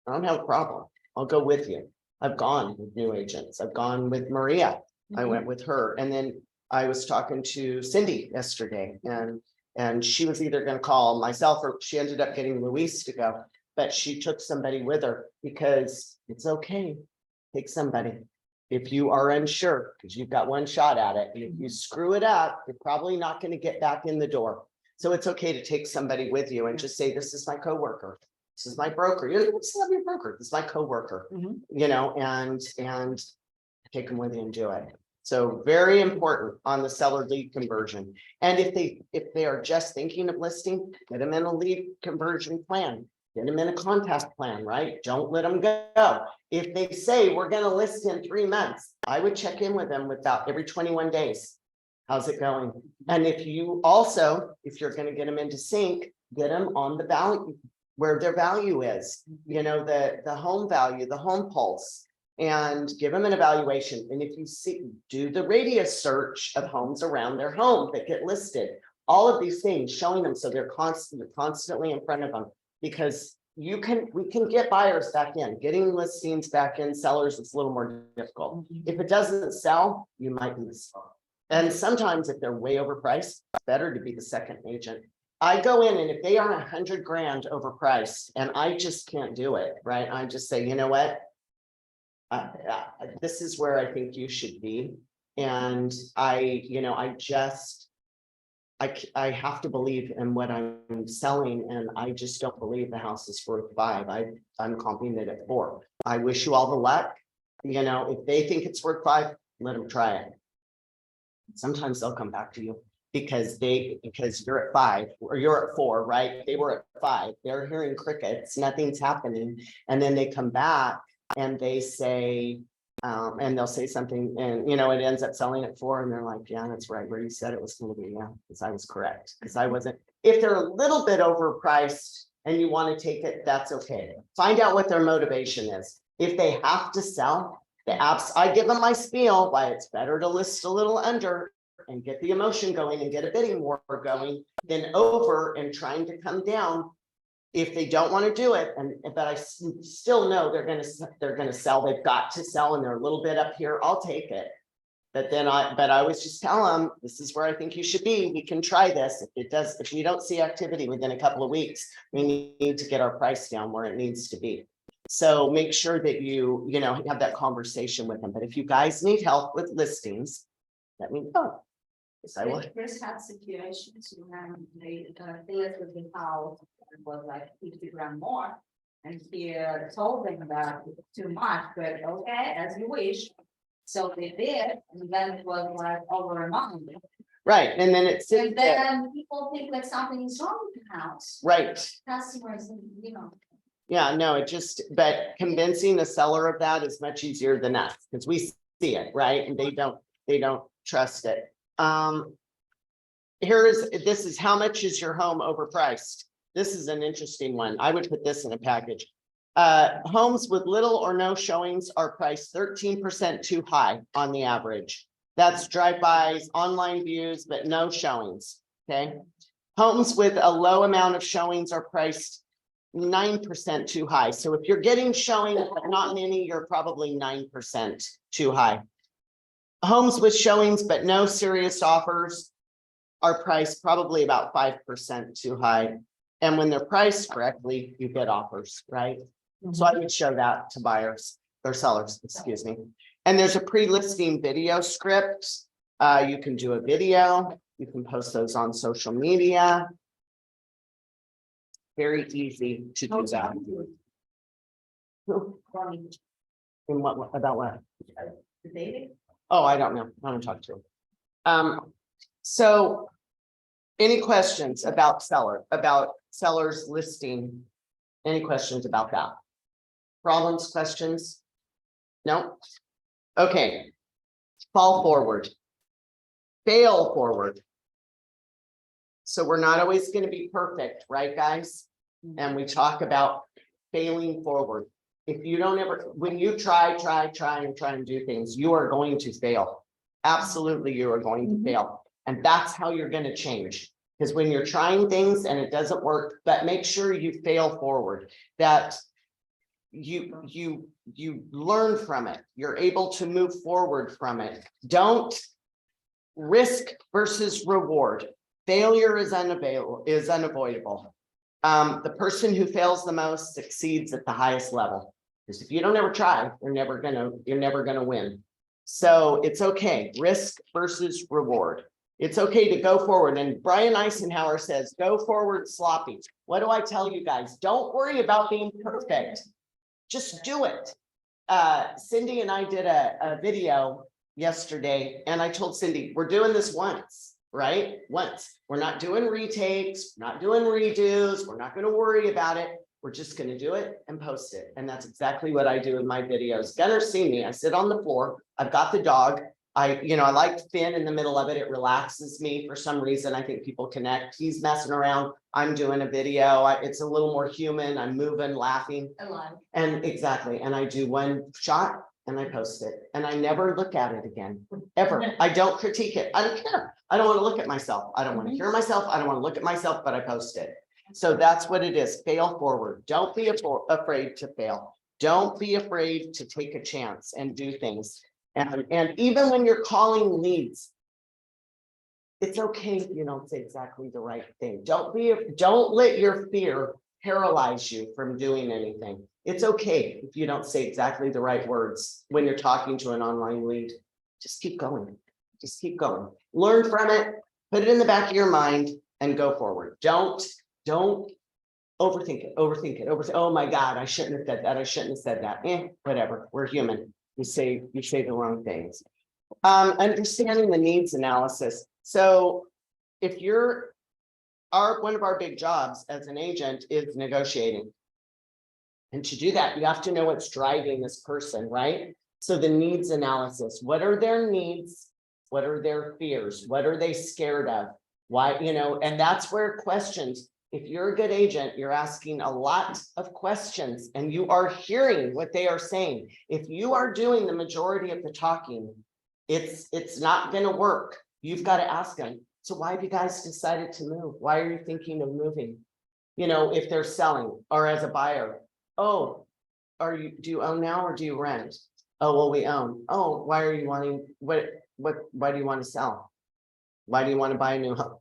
I don't have a problem. I'll go with you. I've gone with new agents. I've gone with Maria. I went with her. And then I was talking to Cindy yesterday and she was either going to call myself or she ended up getting Luis to go. but she took somebody with her because it's okay. Take somebody. If you are unsure, because you've got one shot at it, if you screw it up, you're probably not going to get back in the door. So it's okay to take somebody with you and just say, this is my coworker. This is my broker. You don't just love your broker. This is my coworker, Mhm. you know, and take them with you and do it. So very important on the seller lead conversion. And if they are just thinking of listing, get them in a lead conversion plan. Get them in a contact plan, right? Don't let them go. If they say we're gonna list in 3 months, I would check in with them about every 21 days. How's it going? And if you also, if you're gonna get them into sync, get them on the value, where their value is, you know, the home value, the home pulse, and give them an evaluation. And if you see, do the radius search of homes around their home that get listed. All of these things, showing them so they're constantly in front of them. Because we can get buyers back in. Getting listings back in, sellers, it's a little more difficult. If it doesn't sell, you might lose. And sometimes if they're way overpriced, it's better to be the second agent. I go in and if they are 100 grand overpriced and I just can't do it, right? I just say, you know what? This is where I think you should be. And I have to believe in what I'm selling, and I just don't believe the house is worth 5. I'm comping it at 4. I wish you all the luck. You know, if they think it's worth 5, let them try it. Sometimes they'll come back to you because you're at 5 or you're at 4, right? They were at 5. They're hearing crickets, nothing's happening, and then they come back and they say, and they'll say something, and you know, it ends up selling at 4, and they're like, yeah, that's right, where you said it was going to be, yeah, because I was correct, because I wasn't. If they're a little bit overpriced and you want to take it, that's okay. Find out what their motivation is. If they have to sell, I give them my spiel why it's better to list a little under and get the emotion going and get a bidding war going than over and trying to come down. If they don't want to do it, but I still know they're gonna sell, they've got to sell, and they're a little bit up here, I'll take it. But I always just tell them, this is where I think you should be. We can try this. If we don't see activity within a couple of weeks, we need to get our price down where it needs to be. So make sure that you have that conversation with them. But if you guys need help with listings, let me know. Yes, I will. Chris had situations when they listed the house was like 50 grand more. And he told them that it's too much, but okay, as you wish. So they did, and then it was like over a month. Right, and then it's And then people think that something is wrong with the house. right. Customers, you know. Yeah, no, but convincing the seller of that is much easier than us, because we see it, right? And they don't trust it. This is how much is your home overpriced? This is an interesting one. I would put this in a package. Homes with little or no showings are priced 13% too high on the average. That's drive-bys, online views, but no showings, okay? Homes with a low amount of showings are priced 9% too high. So if you're getting showings, but not many, you're probably 9% too high. Homes with showings, but no serious offers are priced probably about 5% too high. And when they're priced correctly, you get offers, right? So I would show that to buyers or sellers, excuse me. And there's a pre-listing video script. You can do a video. You can post those on social media. Very easy to do that. And what about what? Oh, I don't know. I don't talk to him. So any questions about sellers listing? Any questions about that? Problems, questions? No? Okay. Fall forward. Fail forward. So we're not always going to be perfect, right, guys? And we talk about failing forward. If you don't ever, when you try and do things, you are going to fail. Absolutely, you are going to fail. And that's how you're going to change. Because when you're trying things and it doesn't work, but make sure you fail forward, that you learn from it. You're able to move forward from it. Don't risk versus reward. Failure is unavoidable. The person who fails the most succeeds at the highest level. Because if you don't ever try, you're never gonna win. So it's okay, risk versus reward. It's okay to go forward. And Brian Eisenhower says, go forward sloppy. What do I tell you guys? Don't worry about being perfect. Just do it. Cindy and I did a video yesterday, and I told Cindy, we're doing this once, right? Once. We're not doing retakes, not doing redos. We're not going to worry about it. We're just going to do it and post it. And that's exactly what I do in my videos. Gunner's seen me. I sit on the floor. I've got the dog. I like Finn in the middle of it. It relaxes me for some reason. I think people connect. He's messing around. I'm doing a video. It's a little more human. I'm moving, laughing. Alive. And exactly. And I do one shot and I post it and I never look at it again, ever. I don't critique it. I don't care. I don't want to look at myself. I don't want to hear myself. I don't want to look at myself, but I post it. So that's what it is. Fail forward. Don't be afraid to fail. Don't be afraid to take a chance and do things. And even when you're calling leads, it's okay if you don't say exactly the right thing. Don't let your fear paralyze you from doing anything. It's okay if you don't say exactly the right words when you're talking to an online lead. Just keep going. Just keep going. Learn from it, put it in the back of your mind and go forward. Don't overthink it. Oh my God, I shouldn't have said that. I shouldn't have said that. Whatever. We're human. You say the wrong things. Understanding the needs analysis. So if one of our big jobs as an agent is negotiating. And to do that, you have to know what's driving this person, right? So the needs analysis, what are their needs? What are their fears? What are they scared of? Why, and that's where questions, if you're a good agent, you're asking a lot of questions and you are hearing what they are saying. If you are doing the majority of the talking, it's not going to work. You've got to ask them. So why have you guys decided to move? Why are you thinking of moving? If they're selling or as a buyer. Oh, do you own now or do you rent? Oh, well, we own. Oh, why are you wanting, why do you want to sell? Why do you want to buy a new home?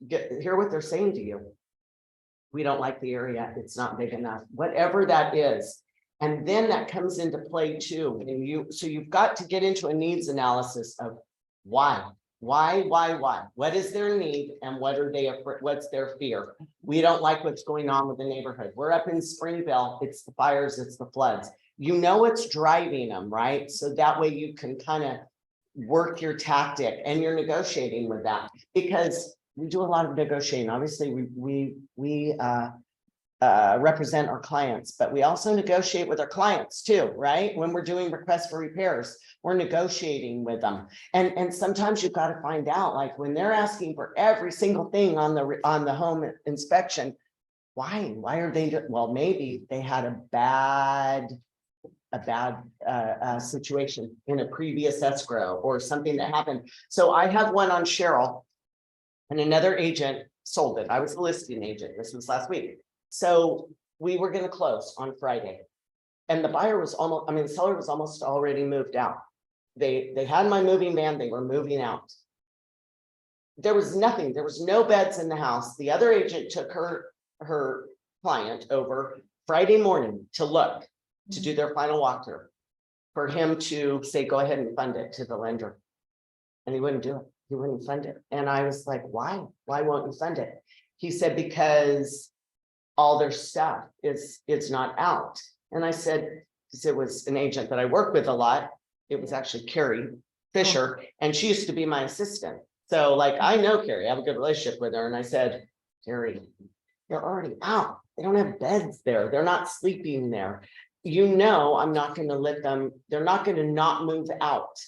Hear what they're saying to you. We don't like the area. It's not big enough, whatever that is. And then that comes into play too. And so you've got to get into a needs analysis of why. What is their need and what's their fear? We don't like what's going on with the neighborhood. We're up in Springville. It's the fires, it's the floods. What's driving them, right? So that way you can kind of work your tactic and you're negotiating with that, because we do a lot of negotiating. Obviously, we represent our clients, but we also negotiate with our clients too, right? When we're doing requests for repairs, we're negotiating with them. And sometimes you've got to find out, like when they're asking for every single thing on the home inspection, why are they, well, maybe they had a bad situation in a previous escrow or something that happened. So I have one on Cheryl and another agent sold it. I was the listing agent. This was last week. So we were going to close on Friday and the buyer was the seller was almost already moved out. They had my moving van. They were moving out. There was nothing. There was no beds in the house. The other agent took her client over Friday morning to look, to do their final walkthrough, for him to say, go ahead and fund it to the lender. And he wouldn't do it. He wouldn't fund it. And I was like, why? Why won't you fund it? He said, because all their stuff is not out. And I said, because it was an agent that I work with a lot. It was actually Carrie Fisher, and she used to be my assistant. So like, I know Carrie, I have a good relationship with her. And I said, Carrie, they're already out. They don't have beds there. They're not sleeping there. I'm not going to let them, they're not going to not move out.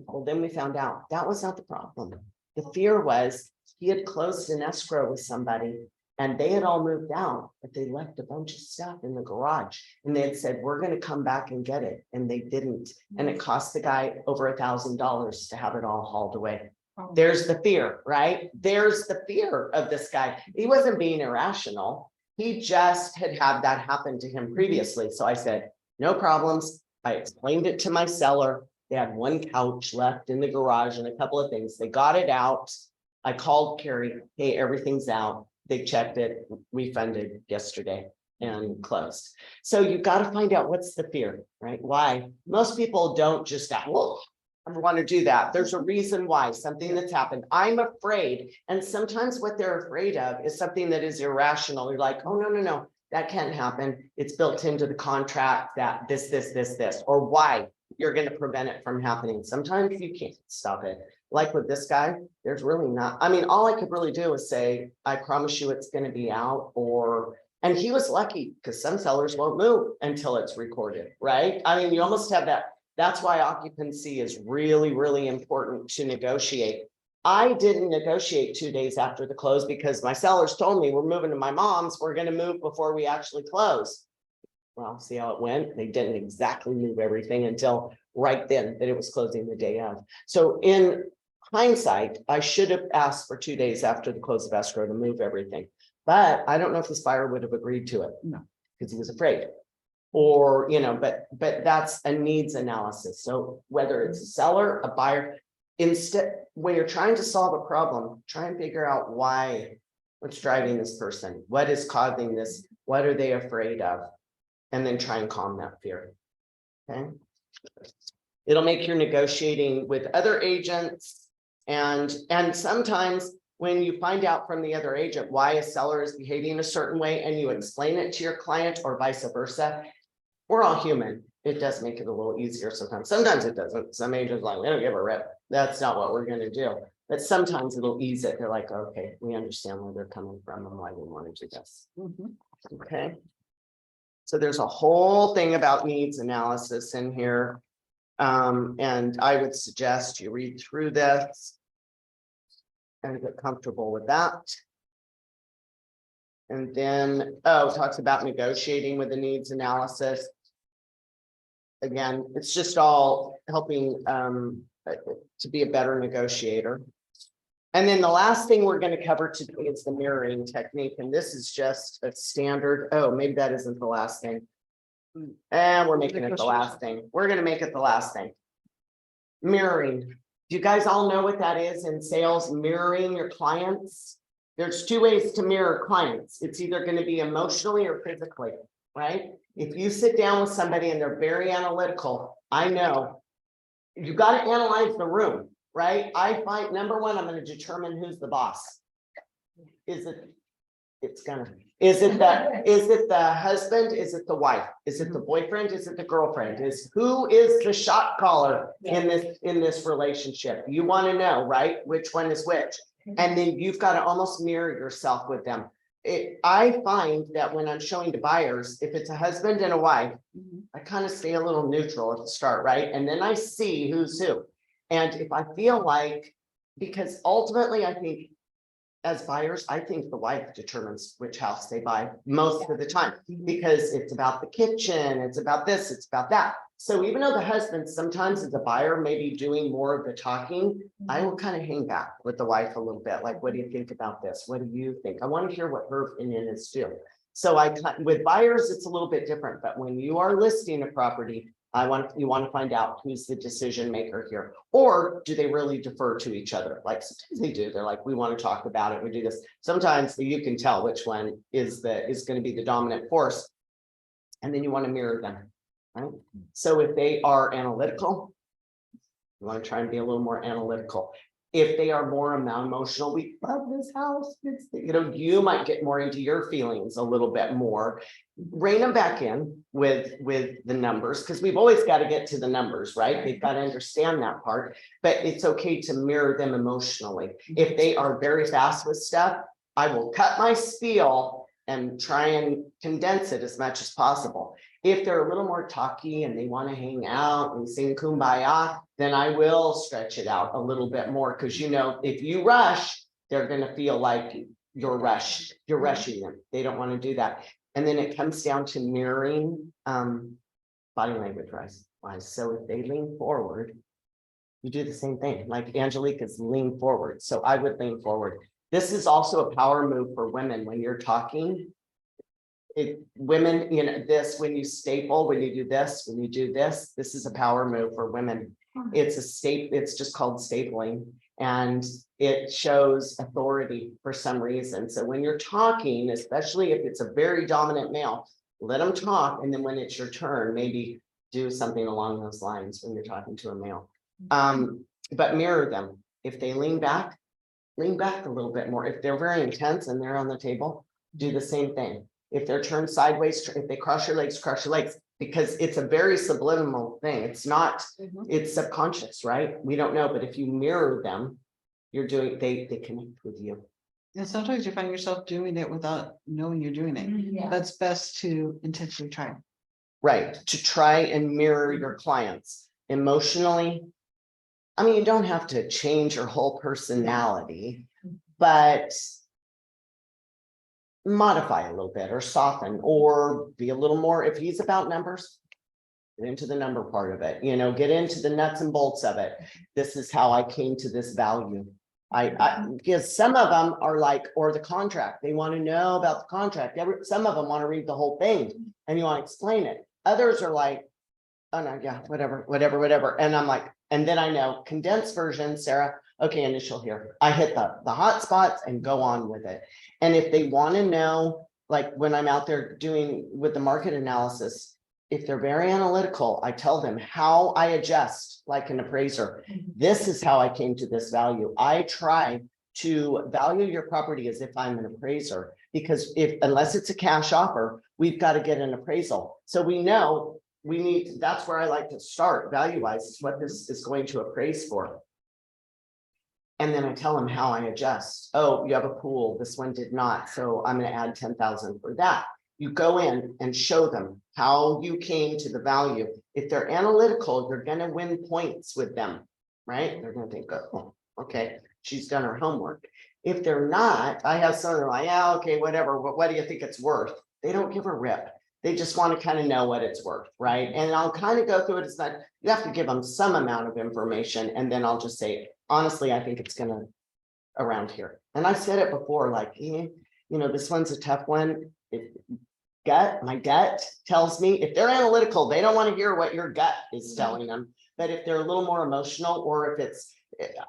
Well, then we found out that was not the problem. The fear was he had closed an escrow with somebody and they had all moved out, but they left a bunch of stuff in the garage and they had said, we're going to come back and get it. And they didn't. And it cost the guy over $1,000 to have it all hauled away. There's the fear, right? There's the fear of this guy. He wasn't being irrational. He just had that happen to him previously. So I said, no problems. I explained it to my seller. They had one couch left in the garage and a couple of things. They got it out. I called Carrie. Hey, everything's out. they checked it, refunded yesterday and closed. So you got to find out what's the fear, right? Why? Most people don't just, well, I want to do that. There's a reason why, something that's happened. I'm afraid. And sometimes what they're afraid of is something that is irrational. You're like, oh, no, that can't happen. It's built into the contract that this, or why you're going to prevent it from happening. Sometimes you can't stop it. Like with this guy, there's really not, I mean, all I could really do is say, I promise you it's going to be out, and he was lucky because some sellers won't move until it's recorded, right? I mean, you almost have that. That's why occupancy is really, really important to negotiate. I didn't negotiate 2 days after the close because my sellers told me we're moving to my mom's. We're going to move before we actually close. Well, see how it went. They didn't exactly move everything until right then that it was closing the day of. So in hindsight, I should have asked for 2 days after the close of escrow to move everything. But I don't know if this buyer would have agreed to it. No, because he was afraid. Or, but that's a needs analysis. So whether it's a seller, a buyer, instead, when you're trying to solve a problem, try and figure out what's driving this person, what is causing this, what are they afraid of, and then try and calm that fear. Okay. It'll make your negotiating with other agents, and sometimes when you find out from the other agent why a seller is behaving a certain way and you explain it to your client or vice versa, we're all human. It does make it a little easier sometimes. Sometimes it doesn't. Some agents are like, we don't give a rip. That's not what we're going to do. But sometimes it'll ease it. They're like, okay, we understand where they're coming from and why they want to do this. Okay. So there's a whole thing about needs analysis in here. And I would suggest you read through this and get comfortable with that. And then, it talks about negotiating with the needs analysis. Again, it's just all helping to be a better negotiator. And then the last thing we're going to cover today is the mirroring technique. And this is just a standard. Oh, maybe that isn't the last thing. And we're making it the last thing. We're going to make it the last thing. Mirroring. Do you guys all know what that is in sales? Mirroring your clients. There's 2 ways to mirror clients. It's either going to be emotionally or physically, right? If you sit down with somebody and they're very analytical, I know you got to analyze the room, right? I find number one, I'm going to determine who's the boss. Is it the husband? Is it the wife? Is it the boyfriend? Is it the girlfriend? Who is the shot caller in this relationship? You want to know, right? Which one is which? And then you've got to almost mirror yourself with them. I find that when I'm showing to buyers, if it's a husband and a wife, I kind of stay a little neutral at the start, right? And then I see who's who. And if I feel like, because ultimately I think as buyers, I think the wife determines which house they buy most of the time, because it's about the kitchen, it's about this, it's about that. So even though the husband sometimes as a buyer may be doing more of the talking, I will kind of hang back with the wife a little bit. Like, what do you think about this? What do you think? I want to hear what her opinion is too. So with buyers, it's a little bit different, but when you are listing a property, you want to find out who's the decision maker here, or do they really defer to each other? Like sometimes they do. They're like, we want to talk about it. We do this. Sometimes you can tell which one is going to be the dominant force, and then you want to mirror them. Right? So if they are analytical, you want to try and be a little more analytical. If they are more emotional, we love this house. You might get more into your feelings a little bit more. Rein them back in with the numbers, because we've always got to get to the numbers, right? They've got to understand that part, but it's okay to mirror them emotionally. If they are very fast with stuff, I will cut my spiel and try and condense it as much as possible. If they're a little more talky and they want to hang out and sing kumbaya, then I will stretch it out a little bit more, because if you rush, they're going to feel like you're rushing them. They don't want to do that. And then it comes down to mirroring body language wise. So if they lean forward, you do the same thing. Like Angelica's lean forward. So I would lean forward. This is also a power move for women when you're talking. Women, when you staple, when you do this is a power move for women. It's just called stapling. And it shows authority for some reason. So when you're talking, especially if it's a very dominant male, let them talk. And then when it's your turn, maybe do something along those lines when you're talking to a male. But mirror them. If they lean back a little bit more. If they're very intense and they're on the table, do the same thing. If they're turned sideways, if they cross your legs, because it's a very subliminal thing. It's not, it's subconscious, right? We don't know, but if you mirror them, you're doing, they connect with you. And sometimes you find yourself doing it without knowing you're doing it. Yeah. That's best to intentionally try. Right, to try and mirror your clients emotionally. I mean, you don't have to change your whole personality, but modify a little bit or soften or be a little more, if he's about numbers, get into the number part of it, get into the nuts and bolts of it. This is how I came to this value. Because some of them are like, or the contract, they want to know about the contract. Some of them want to read the whole thing and you want to explain it. Others are like, oh no, yeah, whatever. And I'm like, and then I know condensed version, Sarah, okay, initial here. I hit the hot spots and go on with it. And if they want to know, like when I'm out there doing with the market analysis, if they're very analytical, I tell them how I adjust like an appraiser. This is how I came to this value. I try to value your property as if I'm an appraiser, because unless it's a cash offer, we've got to get an appraisal. So we know we need, that's where I like to start value wise, is what this is going to appraise for. And then I tell them how I adjust. Oh, you have a pool. This one did not. So I'm going to add 10,000 for that. You go in and show them how you came to the value. If they're analytical, you're going to win points with them, right? They're going to think, oh, okay, she's done her homework. If they're not, I have some that are like, yeah, okay, whatever. What do you think it's worth? They don't give a rip. They just want to kind of know what it's worth, right? And I'll kind of go through it. It's not, you have to give them some amount of information. And then I'll just say, honestly, I think it's going to around here. And I said it before, like, this one's a tough one. My gut tells me if they're analytical, they don't want to hear what your gut is telling them. But if they're a little more emotional, or if it's,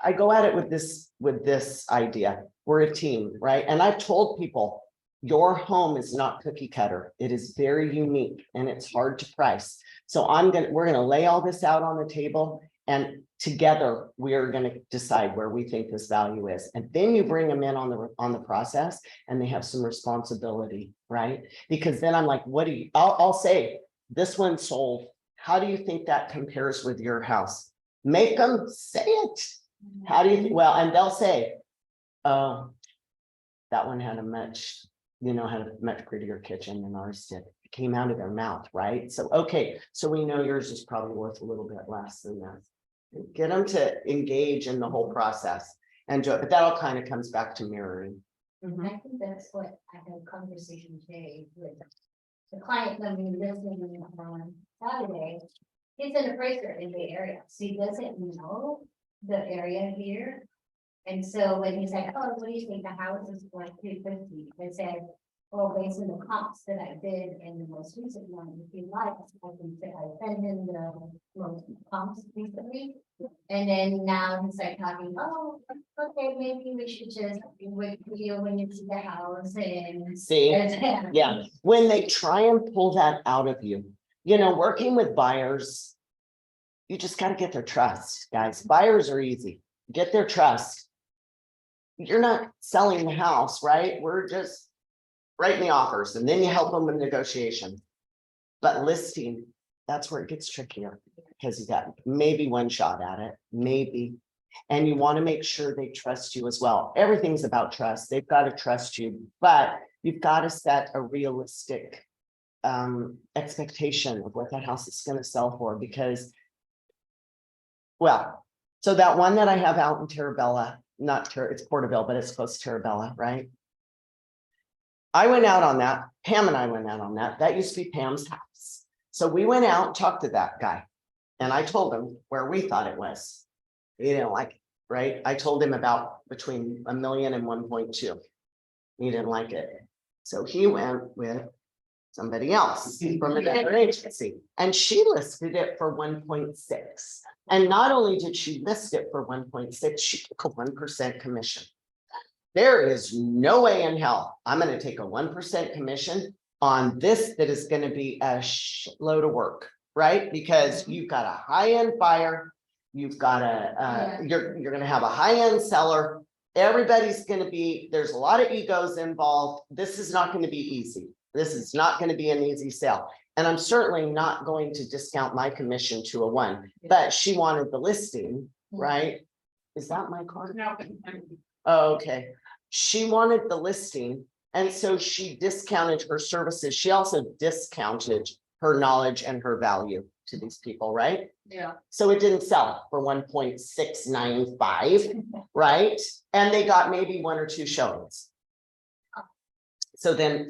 I go at it with this idea. We're a team, right? And I've told people, your home is not cookie cutter. It is very unique and it's hard to price. So we're gonna lay all this out on the table, and together we're gonna decide where we think this value is. And then you bring them in on the process, and they have some responsibility, right? Because then I'm like, I'll say, this one sold. How do you think that compares with your house? Make them say it. How do you think? Well, and they'll say, oh, that one had a much prettier kitchen than ours did. It came out of their mouth, right? So, okay, so we know yours is probably worth a little bit less than that. Get them to engage in the whole process, and but that all kind of comes back to mirroring. I think that's what I had a conversation today with the client coming listening on Saturday. He's an appraiser in the area, so he doesn't know the area here. And so when he said, oh, what do you think the house is like 250? I said, well, based on the comps that I did in the most recent one, if you like, I can say I sent him the most comps recently. And then now he's like talking, oh, okay, maybe we should just wait for you when you see the house and See, yeah, when they try and pull that out of you, working with buyers, you just got to get their trust, guys. Buyers are easy. Get their trust. You're not selling the house, right? We're just writing the offers, and then you help them with negotiation. But listing, that's where it gets trickier, because you got maybe one shot at it, maybe. And you want to make sure they trust you as well. Everything's about trust. They've got to trust you, but you've got to set a realistic expectation of what that house is going to sell for, because, well, so that one that I have out in Terabella, it's Porterville, but it's close to Terabella, right? I went out on that. Pam and I went out on that. That used to be Pam's house. So we went out and talked to that guy, and I told him where we thought it was. He didn't like it, right? I told him about between $1 million and 1.2. He didn't like it. So he went with somebody else from another agency, and she listed it for 1.6. And not only did she list it for 1.6, she took a 1% commission. There is no way in hell I'm gonna take a 1% commission on this that is gonna be a load of work, right? Because you've got a high-end buyer, you've got you're gonna have a high-end seller. Everybody's gonna be, there's a lot of egos involved. This is not gonna be easy. This is not gonna be an easy sale. And I'm certainly not going to discount my commission to a 1, but she wanted the listing, right? Is that my card? No. Oh, okay. She wanted the listing, and so she discounted her services. She also discounted her knowledge and her value to these people, right? Yeah. So it didn't sell for 1.695, right? And they got maybe 1 or 2 showings. So then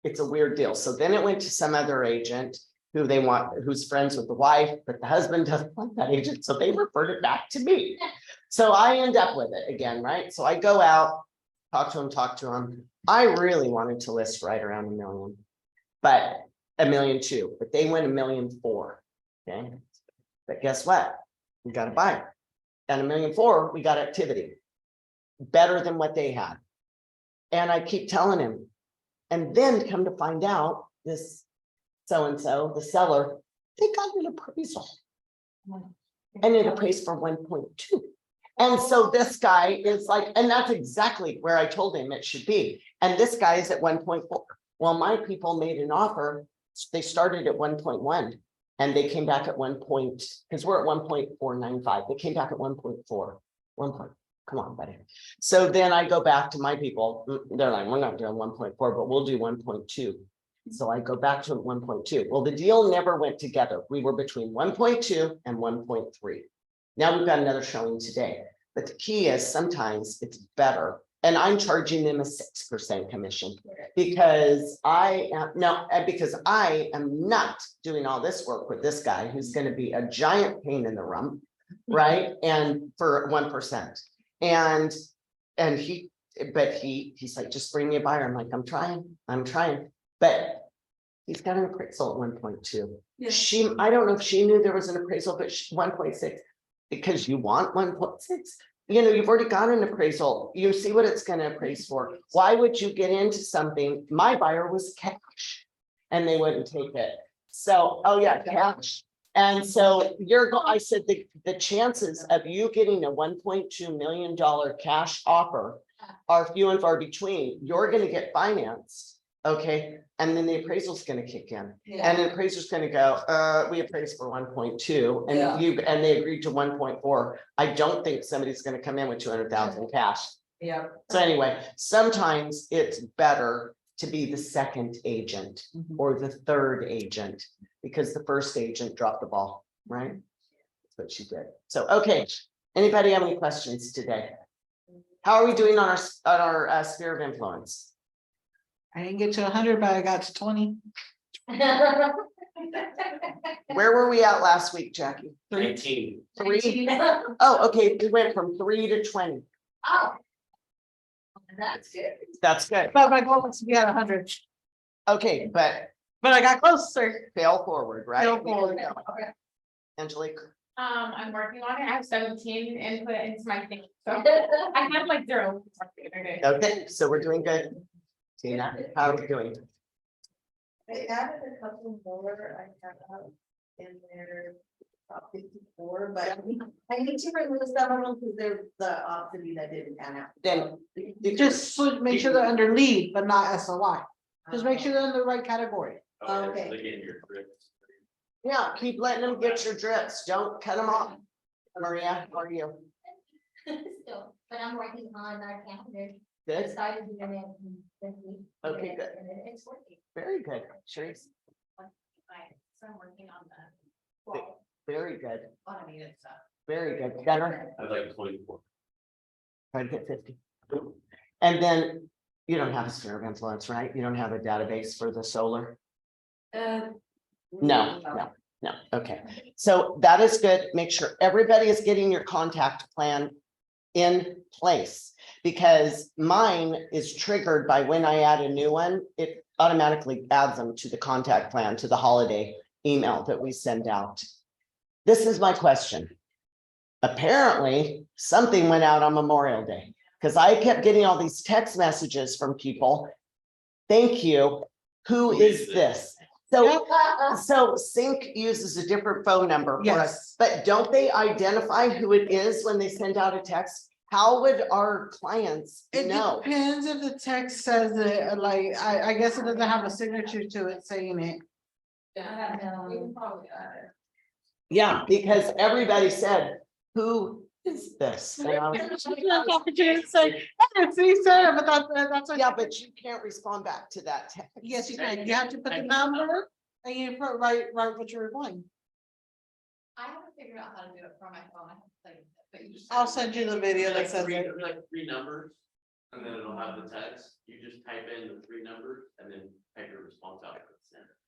it's a weird deal. So then it went to some other agent who's friends with the wife, but the husband doesn't like that agent. So they referred it back to me. So I end up with it again, right? So I go out, talk to him. I really wanted to list right around 1 million, but 1.2 million, but they went 1.4 million. Okay. But guess what? We got to buy it. And 1.4 million, we got activity better than what they had. And I keep telling him, and then come to find out this so-and-so, the seller, they got an appraisal. And it appraised for 1.2. And so this guy is like, and that's exactly where I told him it should be. And this guy is at 1.4. Well, my people made an offer. They started at 1.1 and they came back at 1 point, because we're at 1.495. They came back at 1.4. 1 point. Come on, buddy. So then I go back to my people. They're like, we're not doing 1.4, but we'll do 1.2. So I go back to 1.2. Well, the deal never went together. We were between 1.2 and 1.3. Now we've got another showing today. But the key is sometimes it's better. And I'm charging them a 6% commission because I am not doing all this work with this guy who's going to be a giant pain in the rump, right? And for 1%. And he's like, just bring me a buyer. I'm like, I'm trying. But he's got an appraisal at 1.2. Yeah. I don't know if she knew there was an appraisal, but 1.6, because you want 1.6. You know, you've already got an appraisal. You see what it's going to appraise for. Why would you get into something? My buyer was cash and they wouldn't take it. So, oh yeah, cash. And so I said the chances of you getting a $1.2 million cash offer are few and far between. You're going to get financed. Okay, and then the appraisal's going to kick in, and the appraiser's going to go, we appraised for 1.2, and and they agreed to 1.4. I don't think somebody's going to come in with 200,000 cash. Yeah. So anyway, sometimes it's better to be the second agent or the third agent because the first agent dropped the ball, right? That's what she did. So, okay, anybody have any questions today? How are we doing on our sphere of influence? I didn't get to 100, but I got to 20. Where were we at last week, Jackie? 19. 3? Oh, okay, we went from 3 to 20. Oh. That's good. That's good. But my goal was to be at 100, Okay, but but I got closer. fail forward, right? Fail forward. Angelique, I'm working on it. I have 17 input into my thing, so I have like 0. okay, so we're doing good. Tina, how are we doing? I added a couple more, I have in there, about 54, but I need to remove some of them because they're the opposite that didn't pan out. Then Just make sure they're under lead, but not SOI. Just make sure they're in the right category. Okay. Look in your grips. yeah, keep letting them get your drips. Don't cut them off. Maria, how are you? Still, but I'm working on our calendar. I Good, started doing it this week. Okay, good. And it's working. very good. Sharice, So I'm working on the. very good, Automated stuff. very good. Gunnar, I was like 24. try to get 50. And then you don't have a sphere of influence, right? You don't have a database for the solar? No. Okay, so that is good. Make sure everybody is getting your contact plan in place because mine is triggered by when I add a new one. automatically adds them to the contact plan, to the holiday email that we send out. This is my question. Apparently, something went out on Memorial Day, because I kept getting all these text messages from people. Thank you. Who is this? So Sync uses a different phone number for us, Yes. but don't they identify who it is when they send out a text? How would our clients It know? depends if the text says it, like, I guess it doesn't have a signature to it saying it. Yeah, No. you can probably, Yeah, because everybody said, who is this? And I was, See, Sarah, but that's. what- yeah, but you can't respond back to that text. Yes, you can. You have to put the number and you put right what you're replying. I haven't figured out how to do it from my phone. I have to play with it, but you just. I'll send you the video that says it. Like three numbers, and then it'll have the text, you just type in the three numbers, and then type your response out.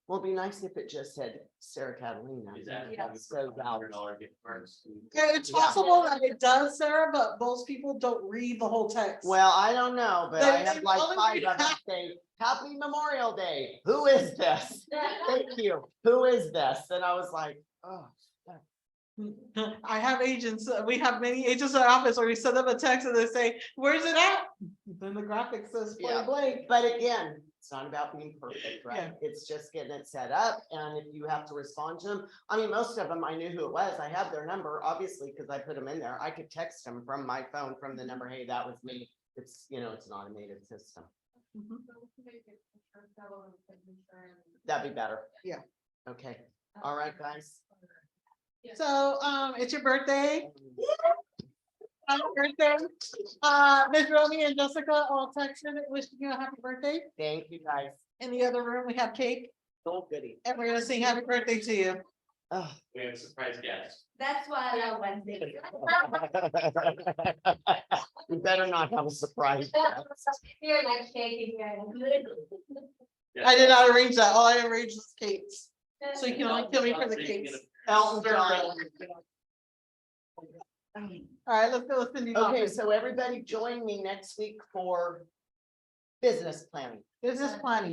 Well, it'd be nice if it just said Sarah Catalina. Exactly. So valid. $100 gift cards. Yeah, it's possible that it does, Sarah, but most people don't read the whole text. Well, I don't know, but I They- had like they- 5 of them say, Happy Memorial Day. Who is this? Thank you. Who is this? And I was like, oh. I have agents, we have many agents in our office where we send them a text and they say, where's it at? Then the graphic says Yeah. point blank. But again, it's not about being perfect, right? Yeah. It's just getting it set up, and if you have to respond to them, I mean, most of them, I knew who it was. I have their number, obviously, because I put them in there. I could text them from my phone, from the number, hey, that was me. It's, you know, it's an automated system. That'd be better. Yeah. Okay, all right, guys. So, it's your birthday. Happy birthday. Miss Romy and Jessica all texted wishing you a happy birthday. Thank you, guys. In the other room, we have cake So goody. and we're gonna sing happy birthday to you. Oh. We have a surprise guest. that's why I love Wednesday. We better not have a surprise. You're like shaking your head. I did not arrange that. All I arranged was cakes. So you can only kill me for the cakes. Elton John. All right, let's go listen to you. Okay, so everybody join me next week for business planning. Business planning.